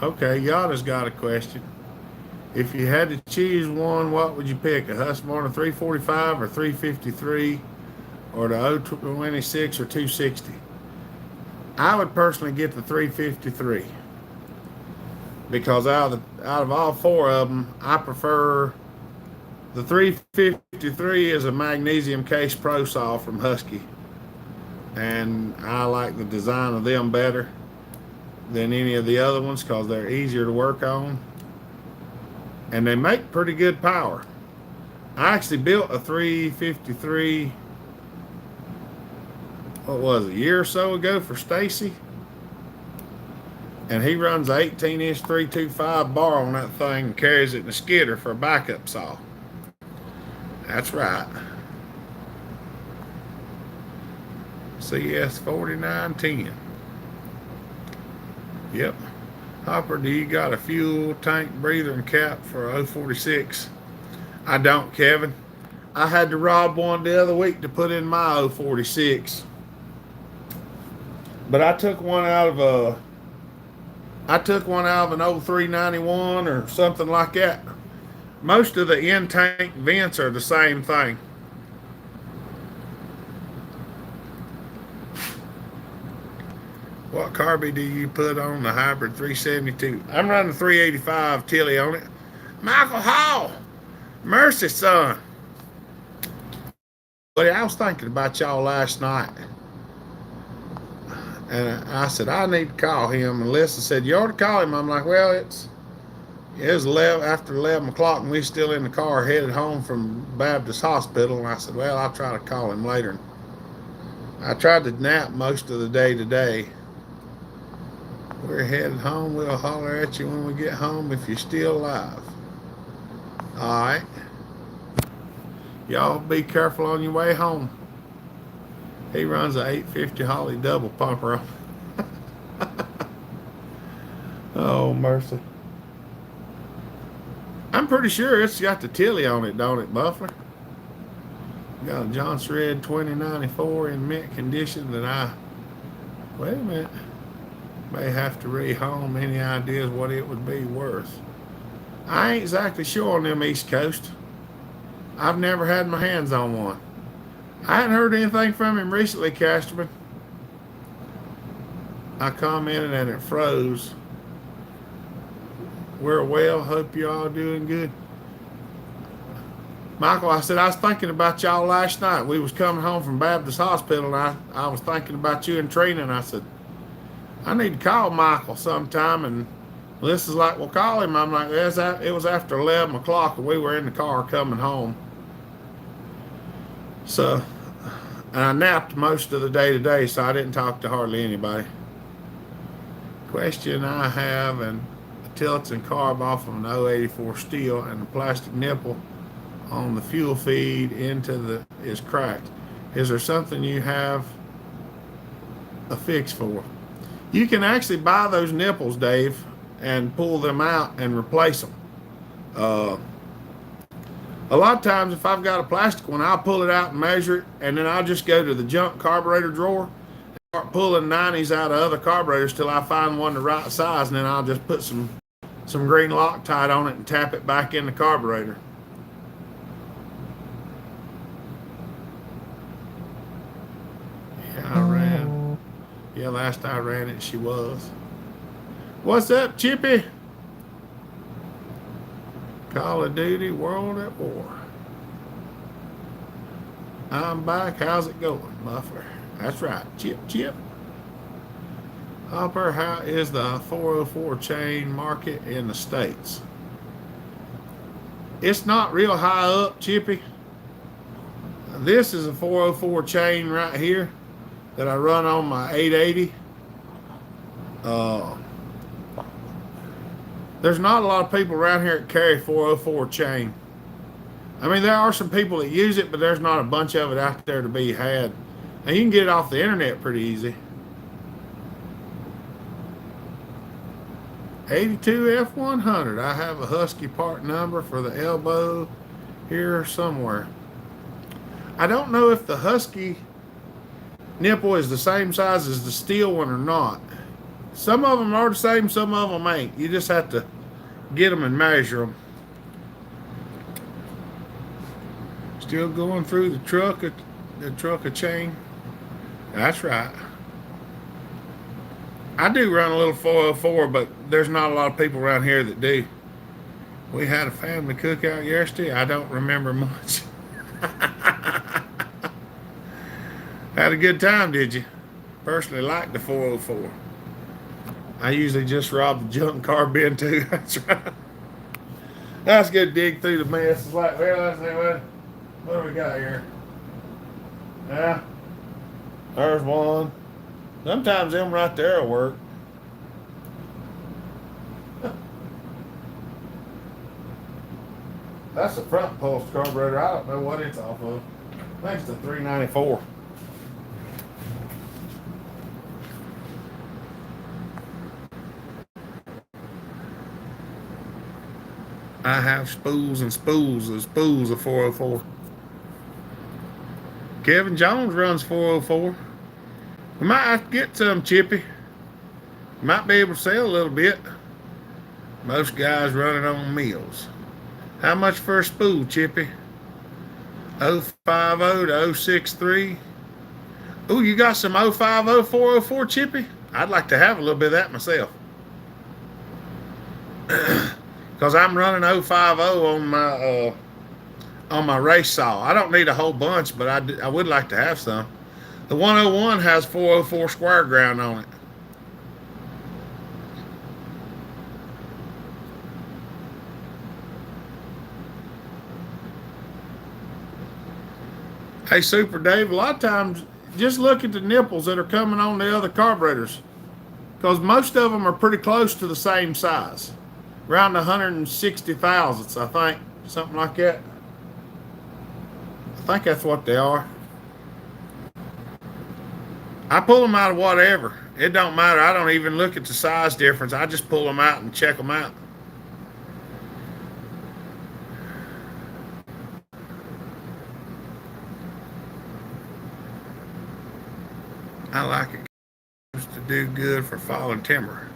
Okay, Yada's got a question. If you had to choose one, what would you pick? A Husqvarna 345 or 353 or the 026 or 260? I would personally get the 353 because out of all four of them, I prefer the 353 is a magnesium case pro saw from Husky, and I like the design of them better than any of the other ones because they're easier to work on and they make pretty good power. I actually built a 353, what was it, a year or so ago for Stacy, and he runs an 18-inch 325 bar on that thing and carries it in a skidder for a backup saw. That's right. CS 4910. Yep. Hopper, do you got a fuel tank breather and cap for 046? I don't, Kevin. I had to rob one the other week to put in my 046. But I took one out of an 0391 or something like that. Most of the in-tank vents are the same thing. What carby do you put on the hybrid 372? I'm running 385 Tilly on it. Michael Hall, mercy, son. Buddy, I was thinking about y'all last night. And I said, I need to call him. And Lisa said, you ought to call him. I'm like, well, it was after 11 o'clock and we still in the car headed home from Baptist Hospital. And I said, well, I'll try to call him later. I tried to nap most of the day today. We're headed home. We'll holler at you when we get home if you're still alive. All right. Y'all be careful on your way home. He runs an 850 Holly double pumper. Oh, mercy. I'm pretty sure it's got the Tilly on it, don't it, Buffler? Got a Johnson Red 2094 in mint condition that wait a minute, may have to rehome. Any ideas what it would be worth? I ain't exactly sure on them East Coast. I've never had my hands on one. I hadn't heard anything from him recently, Casterman. I commented and it froze. We're well, hope you all doing good. Michael, I said, I was thinking about y'all last night. We was coming home from Baptist Hospital and I was thinking about you and Trina, and I said, I need to call Michael sometime. And Melissa's like, well, call him. I'm like, it was after 11 o'clock and we were in the car coming home. So, and I napped most of the day today, so I didn't talk to hardly anybody. Question I have, and a Tilton carb off of an 084 steel and the plastic nipple on the fuel feed is cracked. Is there something you have a fix for? You can actually buy those nipples, Dave, and pull them out and replace them. A lot of times if I've got a plastic one, I'll pull it out and measure it, and then I'll just go to the junk carburetor drawer and start pulling 90s out of other carburetors till I find one the right size, and then I'll just put some green Loctite on it and tap it back in the carburetor. Yeah, last I ran it, she was. What's up, Chippy? Call of Duty, World at War. I'm back. How's it going, Muffler? That's right. Chip, chip. Hopper, how is the 404 chain market in the States? It's not real high up, Chippy. This is a 404 chain right here that I run on my 880. There's not a lot of people around here that carry 404 chain. I mean, there are some people that use it, but there's not a bunch of it out there to be had. And you can get it off the internet pretty easy. 82 F100. I have a Husky part number for the elbow here somewhere. I don't know if the Husky nipple is the same size as the steel one or not. Some of them are the same, some of them ain't. You just have to get them and measure them. Still going through the truck of chain. That's right. I do run a little 404, but there's not a lot of people around here that do. We had a family cookout yesterday. I don't remember much. Had a good time, did you? Personally liked the 404. I usually just rob the junk car bin too. That's right. Let's go dig through the mess. It's like, well, let's see what do we got here? Yeah. There's one. Sometimes them right there will work. That's the front pulse carburetor. I don't know what it's off of. I think it's the 394. I have spools and spools of 404. Kevin Jones runs 404. We might have to get some, Chippy. Might be able to sell a little bit. Most guys running on meals. How much for a spool, Chippy? 050 to 063. Ooh, you got some 050 404, Chippy? I'd like to have a little bit of that myself. Because I'm running 050 on my race saw. I don't need a whole bunch, but I would like to have some. The 101 has 404 square ground on it. Hey, Super Dave, a lot of times just look at the nipples that are coming on the other carburetors, because most of them are pretty close to the same size. Around 160 thousandths, I think. Something like that. I think that's what they are. I pull them out of whatever. It don't matter. I don't even look at the size difference. I just pull them out and check them out. I like it to do good for falling timber.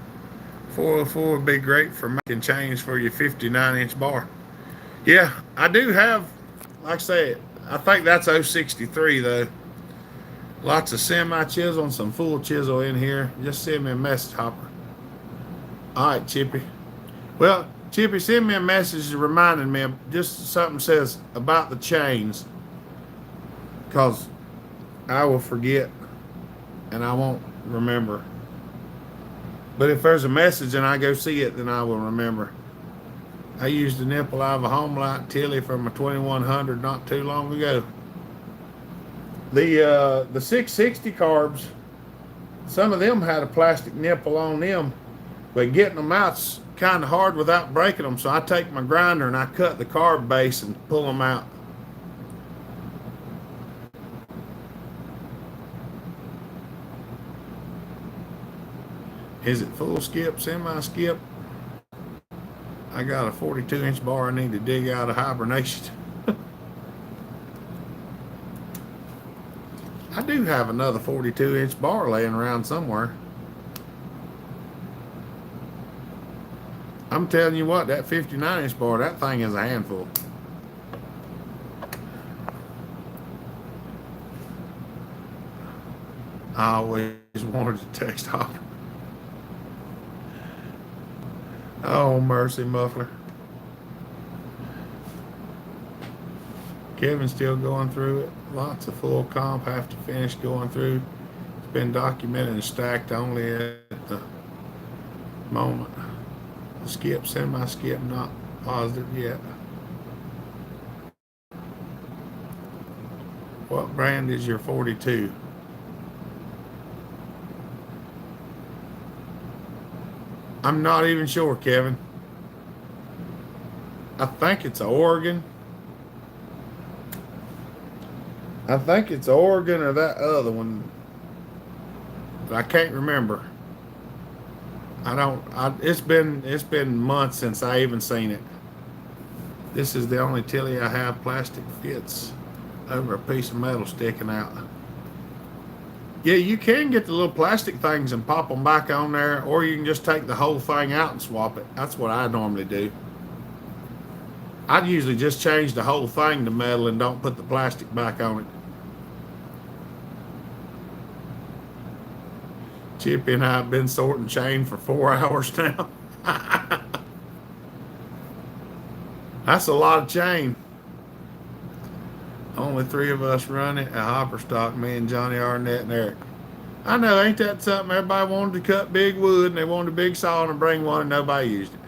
404 would be great for making chains for your 59-inch bar. Yeah, I do have, like I said, I think that's 063 though. Lots of semi-chisel and some full chisel in here. Just send me a message, Hopper. All right, Chippy. Well, Chippy, send me a message reminding me of just something says about the chains, because I will forget and I won't remember. But if there's a message and I go see it, then I will remember. I used a nipple out of a Homelight Tilly from a 2100 not too long ago. The 660 carbs, some of them had a plastic nipple on them, but getting them out's kind of hard without breaking them. So I take my grinder and I cut the carb base and pull them out. Is it full skip, semi-skip? I got a 42-inch bar I need to dig out of hibernation. I do have another 42-inch bar laying around somewhere. I'm telling you what, that 59-inch bar, that thing is a handful. I always wanted to text Hopper. Oh, mercy, Muffler. Kevin's still going through it. Lots of full comp have to finish going through. It's been documented and stacked only at the moment. The skip, semi-skip, not positive yet. What brand is your 42? I'm not even sure, Kevin. I think it's Oregon. I think it's Oregon or that other one. But I can't remember. It's been months since I even seen it. This is the only Tilly I have. Plastic fits over a piece of metal sticking out. Yeah, you can get the little plastic things and pop them back on there, or you can just take the whole thing out and swap it. That's what I normally do. I'd usually just change the whole thing to metal and don't put the plastic back on it. Chippy and I have been sorting chain for 4 hours now. That's a lot of chain. Only 3 of us run it, a hopper stock, me and Johnny Arnett and Eric. I know, ain't that something? Everybody wanted to cut big wood and they wanted a big saw and bring one and nobody used it.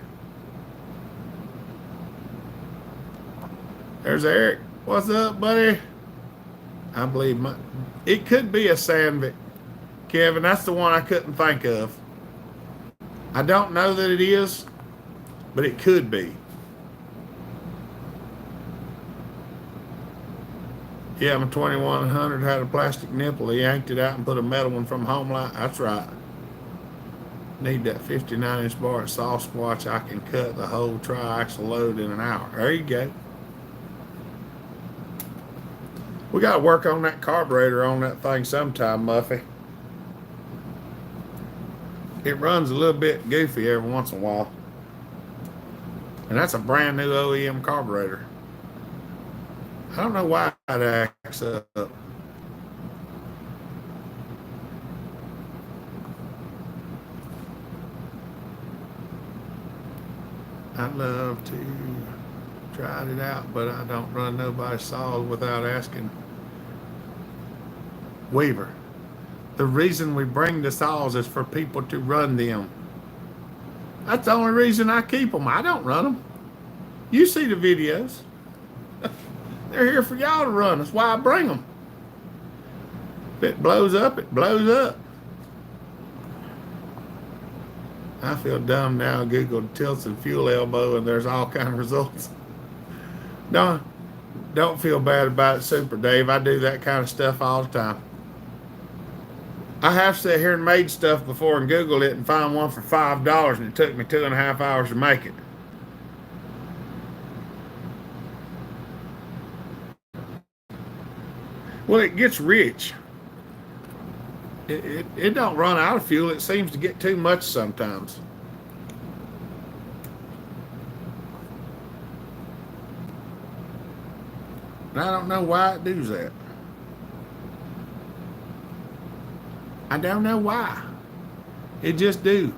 There's Eric. What's up, buddy? I believe it could be a Sandvik. Kevin, that's the one I couldn't think of. I don't know that it is, but it could be. Yeah, my 2100 had a plastic nipple. He yanked it out and put a metal one from Homeline. That's right. Need that 59-inch bar at Sasquatch. I can cut the whole triaxle load in an hour. There you go. We got to work on that carburetor on that thing sometime, Muffy. It runs a little bit goofy every once in a while. And that's a brand new OEM carburetor. I don't know why it acts up. I'd love to try it out, but I don't run nobody's saws without asking. Weaver, the reason we bring the saws is for people to run them. That's the only reason I keep them. I don't run them. You see the videos. They're here for y'all to run. That's why I bring them. If it blows up, it blows up. I feel dumb now. Google Tilson fuel elbow and there's all kind of results. Don't feel bad about it, Super Dave. I do that kind of stuff all the time. I have sat here and made stuff before and Googled it and found one for $5 and it took me 2.5 hours to make it. Well, it gets rich. It don't run out of fuel. It seems to get too much sometimes. And I don't know why it does that. I don't know why. It just do.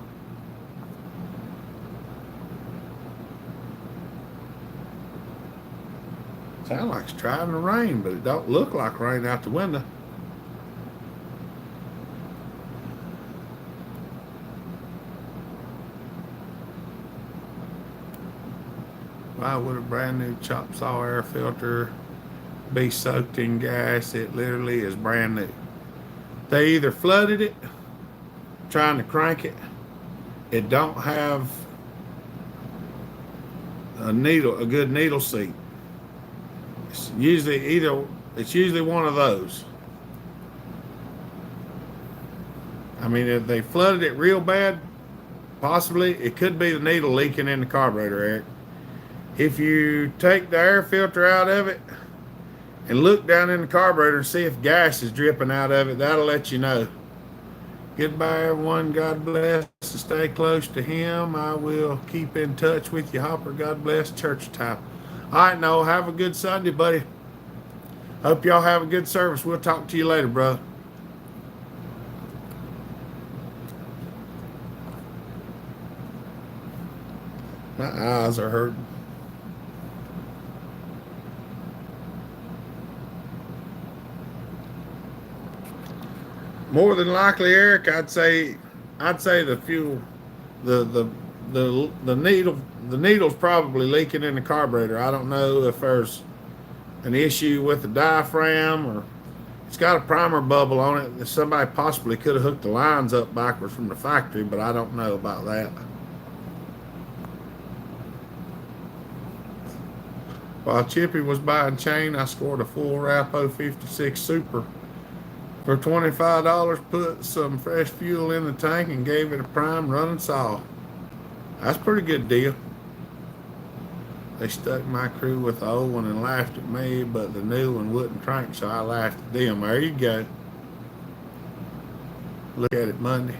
Sounds like it's trying to rain, but it don't look like rain out the window. Why would a brand new chop saw air filter be soaked in gas? It literally is brand new. They either flooded it, trying to crank it. It don't have a good needle seat. It's usually one of those. I mean, if they flooded it real bad, possibly it could be the needle leaking in the carburetor, Eric. If you take the air filter out of it and look down in the carburetor and see if gas is dripping out of it, that'll let you know. Goodbye, everyone. God bless. Stay close to him. I will keep in touch with you, Hopper. God bless. Church time. All right, Noel. Have a good Sunday, buddy. Hope y'all have a good service. We'll talk to you later, bro. My eyes are hurting. More than likely, Eric, I'd say the fuel, the the the needle's probably leaking in the carburetor. I don't know if there's an issue with the diaphragm or it's got a primer bubble on it. Somebody possibly could have hooked the lines up backwards from the factory, but I don't know about that. While Chippy was buying chain, I scored a full Rapo 56 Super for $25. Put some fresh fuel in the tank and gave it a prime running saw. That's a pretty good deal. They stuck my crew with the old one and laughed at me, but the new one wouldn't crank, so I laughed at them. There you go. Look at it Monday.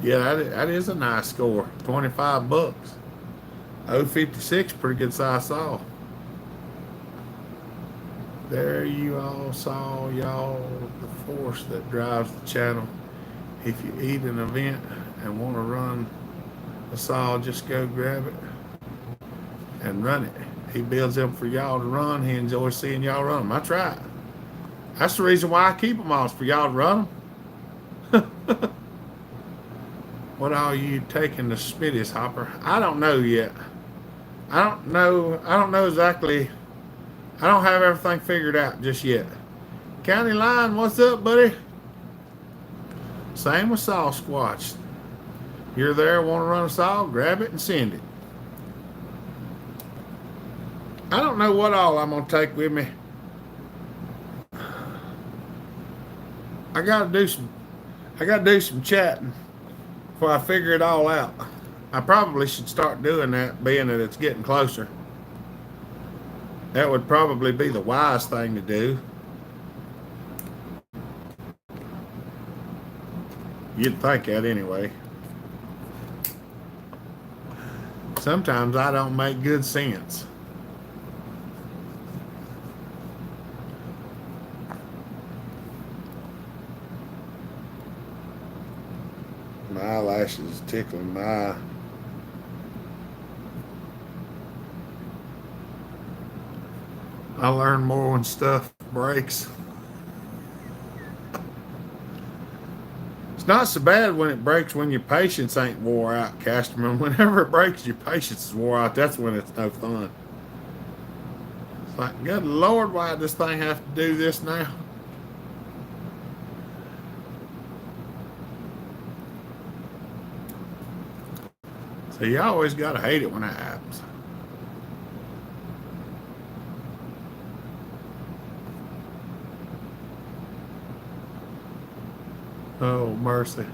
Yeah, that is a nice score. 25 bucks. 056, pretty good size saw. There you all saw, y'all, the force that drives the channel. If you eat an event and want to run a saw, just go grab it and run it. He builds them for y'all to run. He enjoys seeing y'all run them. That's right. That's the reason why I keep them all, is for y'all to run them. What are you taking to Smitty's, Hopper? I don't know yet. I don't know exactly. I don't have everything figured out just yet. County Line, what's up, buddy? Same with Saw Squatch. You're there, want to run a saw, grab it and send it. I don't know what all I'm going to take with me. I got to do some chatting before I figure it all out. I probably should start doing that, being that it's getting closer. That would probably be the wise thing to do. You'd think that anyway. Sometimes I don't make good sense. My eyelashes tickling my eye. I learn more when stuff breaks. It's not so bad when it breaks when your patience ain't wore out, Casterman. Whenever it breaks, your patience is wore out. That's when it's no fun. It's like, good Lord, why does this thing have to do this now? So you always got to hate it when that happens. Oh, mercy.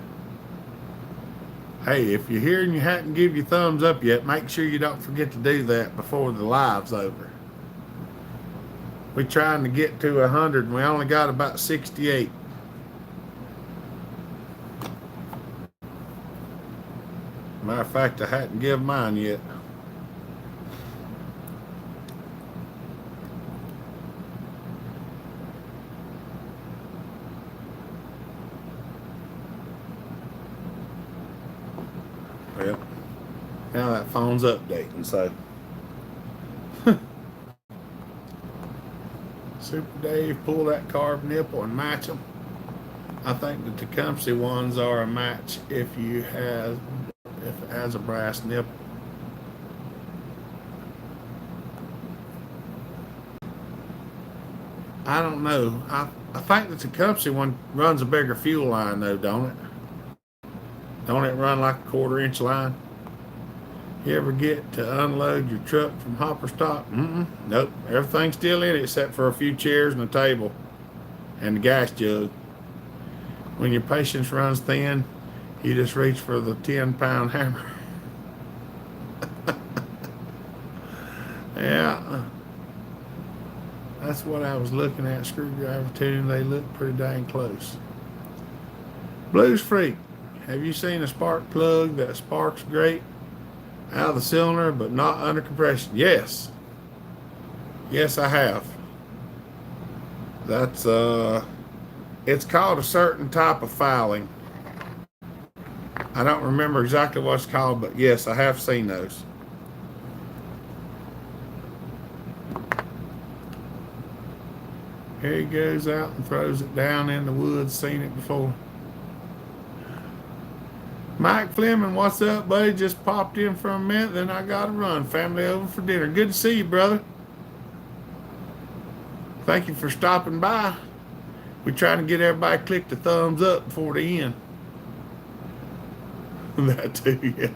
Hey, if you're here and you hadn't give your thumbs up yet, make sure you don't forget to do that before the live's over. We're trying to get to 100 and we only got about 68. Matter of fact, I hadn't given mine yet. Well, now that phone's updating, so. Super Dave, pull that carb nipple and match them. I think the Tecumseh ones are a match if it has a brass nipple. I don't know. I think the Tecumseh one runs a bigger fuel line though, don't it? Don't it run like a 1/4 inch line? You ever get to unload your truck from hopper stock? Nope. Everything's still in it except for a few chairs and a table and the gas jug. When your patience runs thin, you just reach for the 10-pound hammer. Yeah. That's what I was looking at, screwdriver tune. They look pretty dang close. Blues Freak, have you seen a spark plug that sparks great out of the cylinder but not under compression? Yes. Yes, I have. That's it's called a certain type of fouling. I don't remember exactly what it's called, but yes, I have seen those. Here he goes out and throws it down in the woods. Seen it before. Mike Fleming, what's up, buddy? Just popped in for a minute, then I gotta run. Family over for dinner. Good to see you, brother. Thank you for stopping by. We're trying to get everybody to click the thumbs up before the end. That too, yeah.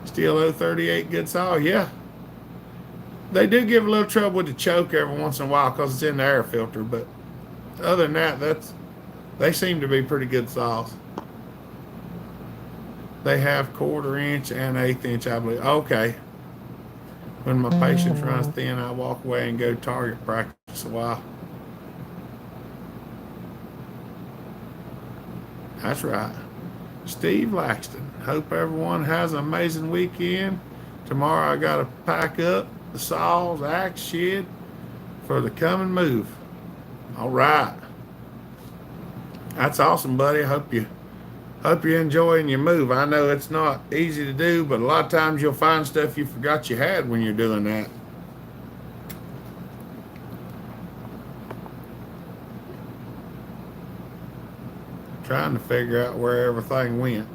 Still 038 good saw, yeah. They do give a little trouble with the choke every once in a while because it's in the air filter, but other than that, they seem to be pretty good saws. They have 1/4 inch and 1/8 inch, I believe. Okay. When my patience runs thin, I walk away and go target practice a while. That's right. Steve Laxton. Hope everyone has an amazing weekend. Tomorrow I got to pack up the saws, axe shed for the coming move. All right. That's awesome, buddy. Hope you're enjoying your move. I know it's not easy to do, but a lot of times you'll find stuff you forgot you had when you're doing that. Trying to figure out where everything went.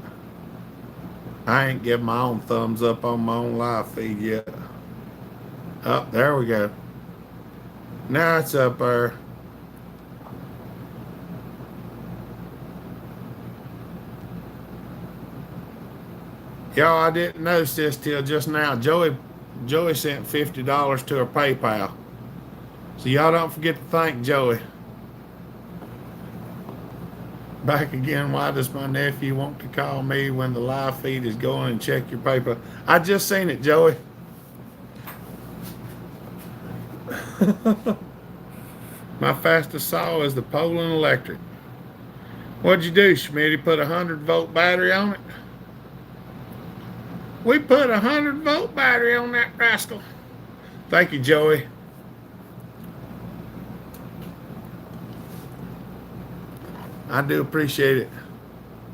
I ain't give my own thumbs up on my own live feed yet. Oh, there we go. Now it's up there. Y'all, I didn't notice this till just now. Joey sent $50 to her PayPal. So y'all don't forget to thank Joey. Back again, why does my nephew want to call me when the live feed is going and check your PayPal? I just seen it, Joey. My fastest saw is the Poland Electric. What'd you do, Schmitty? Put a 100-volt battery on it? We put a 100-volt battery on that rascal. Thank you, Joey. I do appreciate it.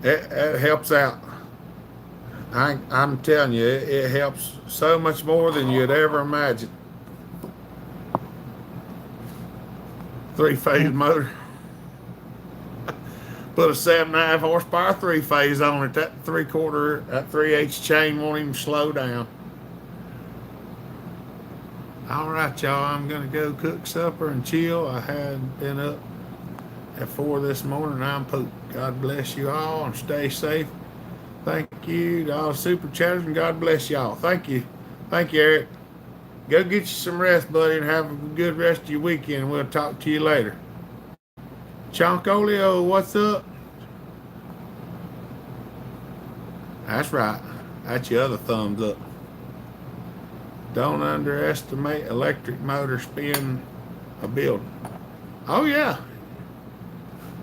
It helps out. I'm telling you, it helps so much more than you'd ever imagine. 3-phase motor. Put a 7.5 horsepower 3-phase on it. That 3/4, that 3/8 chain won't even slow down. All right, y'all. I'm gonna go cook supper and chill. I had been up at 4 this morning. I'm pooped. God bless you all and stay safe. Thank you to all super chatters and God bless y'all. Thank you. Thank you, Eric. Go get you some rest, buddy, and have a good rest of your weekend. We'll talk to you later. Chonkolio, what's up? That's right. That's your other thumbs up. Don't underestimate electric motor spin a building. Oh, yeah.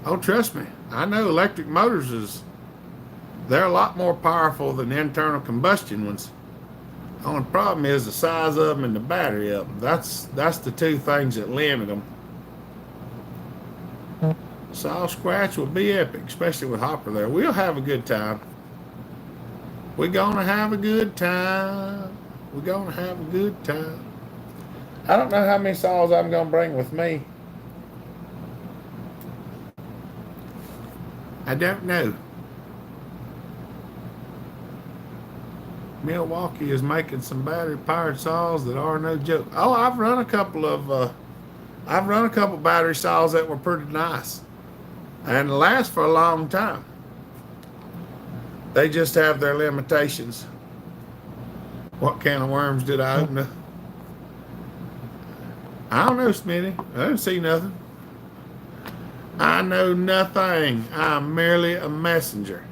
Oh, trust me. I know electric motors they're a lot more powerful than internal combustion ones. The only problem is the size of them and the battery of them. That's the two things that limit them. Saw Scratch will be epic, especially with Hopper there. We'll have a good time. We're gonna have a good time. We're gonna have a good time. I don't know how many saws I'm gonna bring with me. I don't know. Milwaukee is making some battery-powered saws that are no joke. Oh, I've run a couple battery saws that were pretty nice and last for a long time. They just have their limitations. What can of worms did I open? I don't know, Smitty. I didn't see nothing. I know nothing. I'm merely a messenger.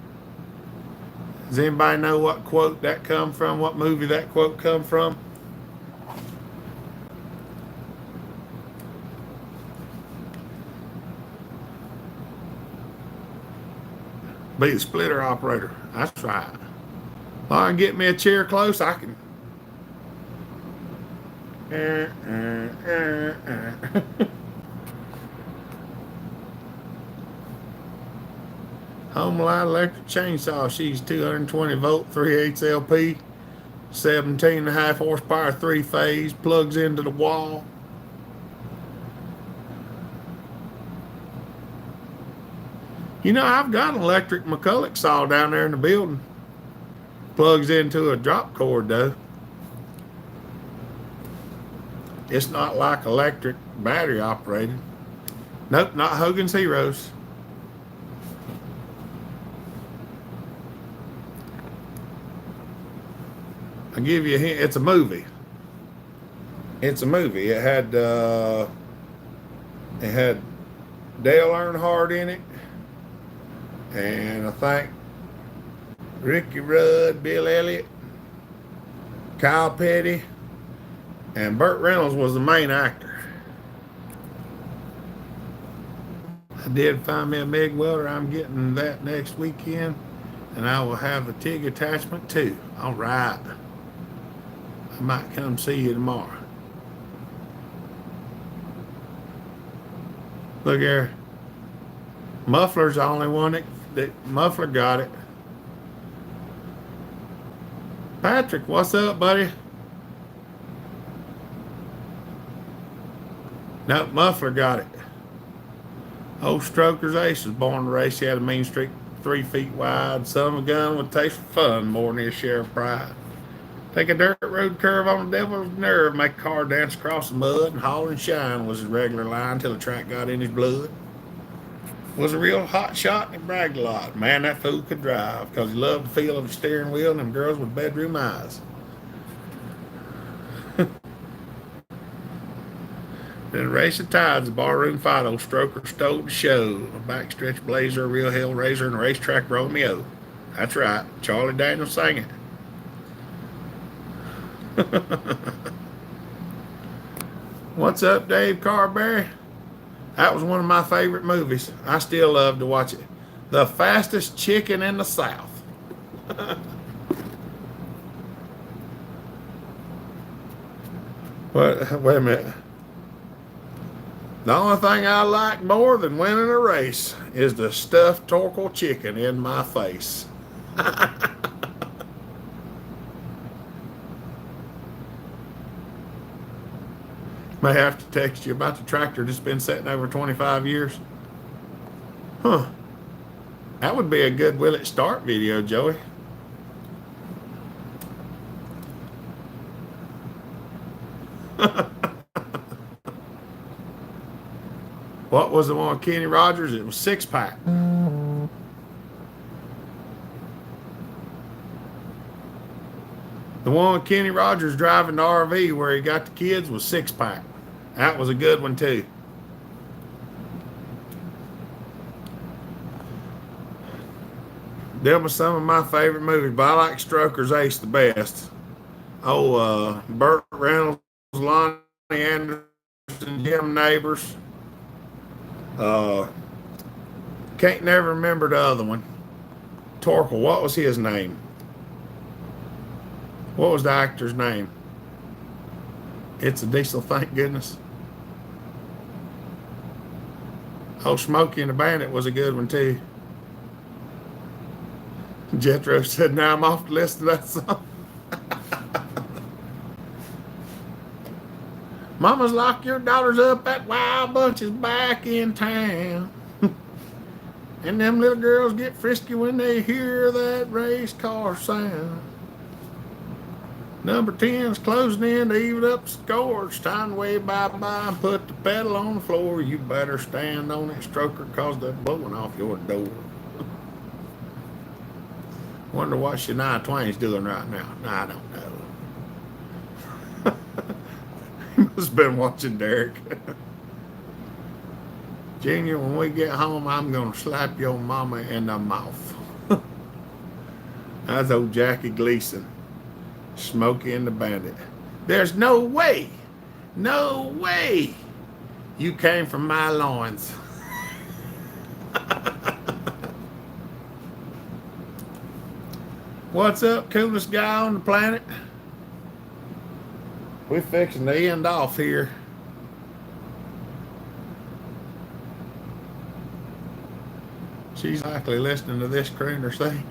Does anybody know what quote that come from? What movie that quote come from? Be the splitter operator. That's right. Well, I can get me a chair close. I can. Homeline electric chainsaw. She's 220 volt, 3/8 LP, 17.5 horsepower, 3-phase, plugs into the wall. I've got an electric McCulloch saw down there in the building. Plugs into a drop cord, though. It's not like electric battery operated. Nope, not Hogan's Heroes. I'll give you a hint. It's a movie. It's a movie. It had Dale Earnhardt in it, and I think Ricky Rudd, Bill Elliott, Kyle Petty, and Burt Reynolds was the main actor. I did find me a MIG welder. I'm getting that next weekend, and I will have a TIG attachment too. All right. I might come see you tomorrow. Look here. Muffler's the only one that Muffler got it. Patrick, what's up, buddy? Nope, Muffler got it. Old Stroker's Ace was born to race. He had a mean streak 3 feet wide. Son of a gun would taste fun more than his share of pride. Take a dirt road curve on the devil's nerve, make a car dance across the mud, and haul and shine was his regular line till the track got in his blood. Was a real hot shot and he bragged a lot. Man, that fool could drive because he loved the feel of the steering wheel and them girls with bedroom eyes. In a race of tides, a barroom fight, old Stroker stole the show. A backstretch blazer, a real hell raiser, and a racetrack Romeo. That's right, Charlie Daniels sang it. What's up, Dave Carberry? That was one of my favorite movies. I still love to watch it. The Fastest Chicken in the South. Wait a minute. The only thing I like more than winning a race is the stuffed Torkel chicken in my face. May have to text you about the tractor that's been sitting over 25 years. Huh. That would be a good Will It Start video, Joey. What was the one with Kenny Rogers? It was 6-pack. The one with Kenny Rogers driving the RV where he got the kids was 6-pack. That was a good one too. Them were some of my favorite movies, but I like Stroker's Ace the best. Oh, Burt Reynolds, Lonnie Anderson, Jim Neighbors. Can't never remember the other one. Torkel, what was his name? What was the actor's name? It's a Diesel, thank goodness. Oh, Smokey and the Bandit was a good one too. Jethro said, now I'm off the list of that song. Mama's locked your daughters up, that wild bunch is back in town. And them little girls get frisky when they hear that race car sound. Number 10's closing in to even up the score. It's time to wave bye-bye and put the pedal on the floor. You better stand on it, Stroker, cause they're blowing off your door. Wonder what Shania Twain's doing right now. I don't know. He must have been watching Derek. Junior, when we get home, I'm going to slap your mama in the mouth. That's old Jackie Gleason. Smokey and the Bandit. There's no way you came from my loins. What's up, coolest guy on the planet? We're fixing to end off here. She's likely listening to this crooner thing.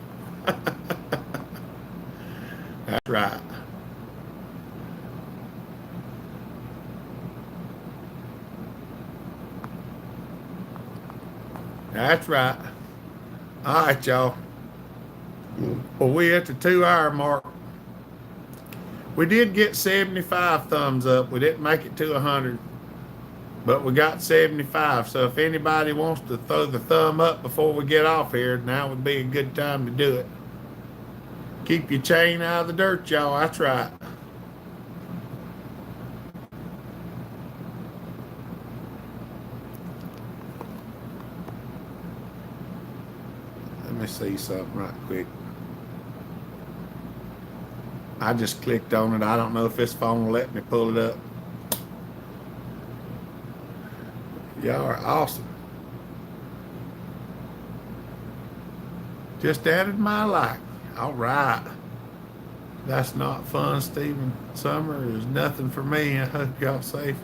That's right. That's right. All right, y'all. Well, we at the 2 hour mark. We did get 75 thumbs up. We didn't make it to 100, but we got 75. So if anybody wants to throw the thumb up before we get off here, now would be a good time to do it. Keep your chain out of the dirt, y'all. That's right. Let me see something right quick. I just clicked on it. I don't know if this phone will let me pull it up. Y'all are awesome. Just added my like. All right. That's not fun, Stephen. Summer is nothing for me. I hope y'all safe.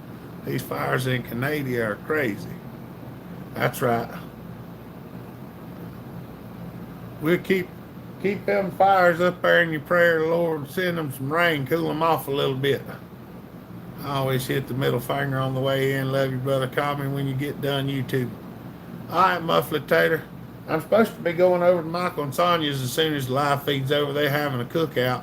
These fires in Canada are crazy. That's right. We'll keep them fires up there in your prayer, Lord. Send them some rain, cool them off a little bit. I always hit the middle finger on the way in. Love you, brother. Call me when you get done YouTube. All right, Mufflet Tater. I'm supposed to be going over to Michael and Sonia's as soon as the live feed's over. They're having a cookout.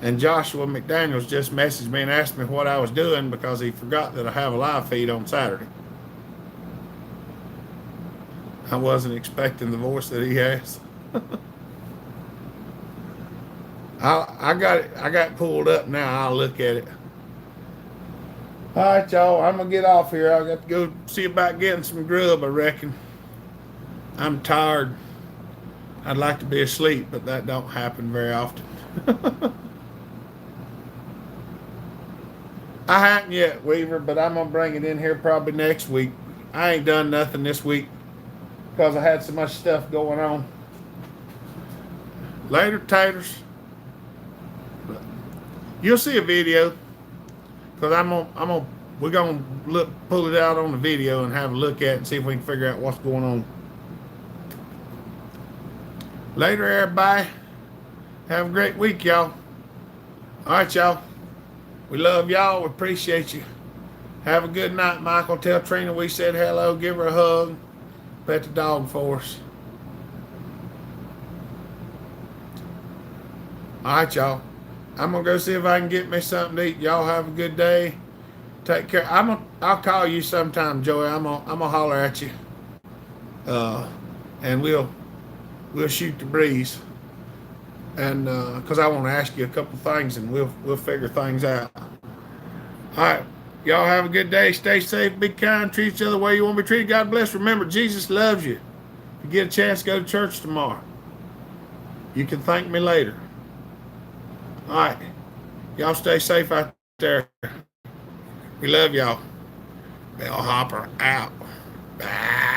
And Joshua McDaniels just messaged me and asked me what I was doing because he forgot that I have a live feed on Saturday. I wasn't expecting the voice that he has. I got it pulled up now. I'll look at it. All right, y'all. I'm gonna get off here. I got to go see about getting some grub, I reckon. I'm tired. I'd like to be asleep, but that don't happen very often. I haven't yet, Weaver, but I'm gonna bring it in here probably next week. I ain't done nothing this week because I had so much stuff going on. Later, taters. You'll see a video because we're gonna pull it out on the video and have a look at it and see if we can figure out what's going on. Later, everybody. Have a great week, y'all. All right, y'all. We love y'all. We appreciate you. Have a good night, Michael. Tell Trina we said hello. Give her a hug. Pet the dog for us. All right, y'all. I'm gonna go see if I can get me something to eat. Y'all have a good day. Take care. I'll call you sometime, Joey. I'm gonna holler at you. And we'll shoot the breeze. And because I want to ask you a couple things, and we'll figure things out. All right, y'all have a good day. Stay safe, be kind, treat each other the way you want to be treated. God bless. Remember, Jesus loves you. If you get a chance, go to church tomorrow. You can thank me later. All right, y'all stay safe out there. We love y'all. Bellhopper out. Bye.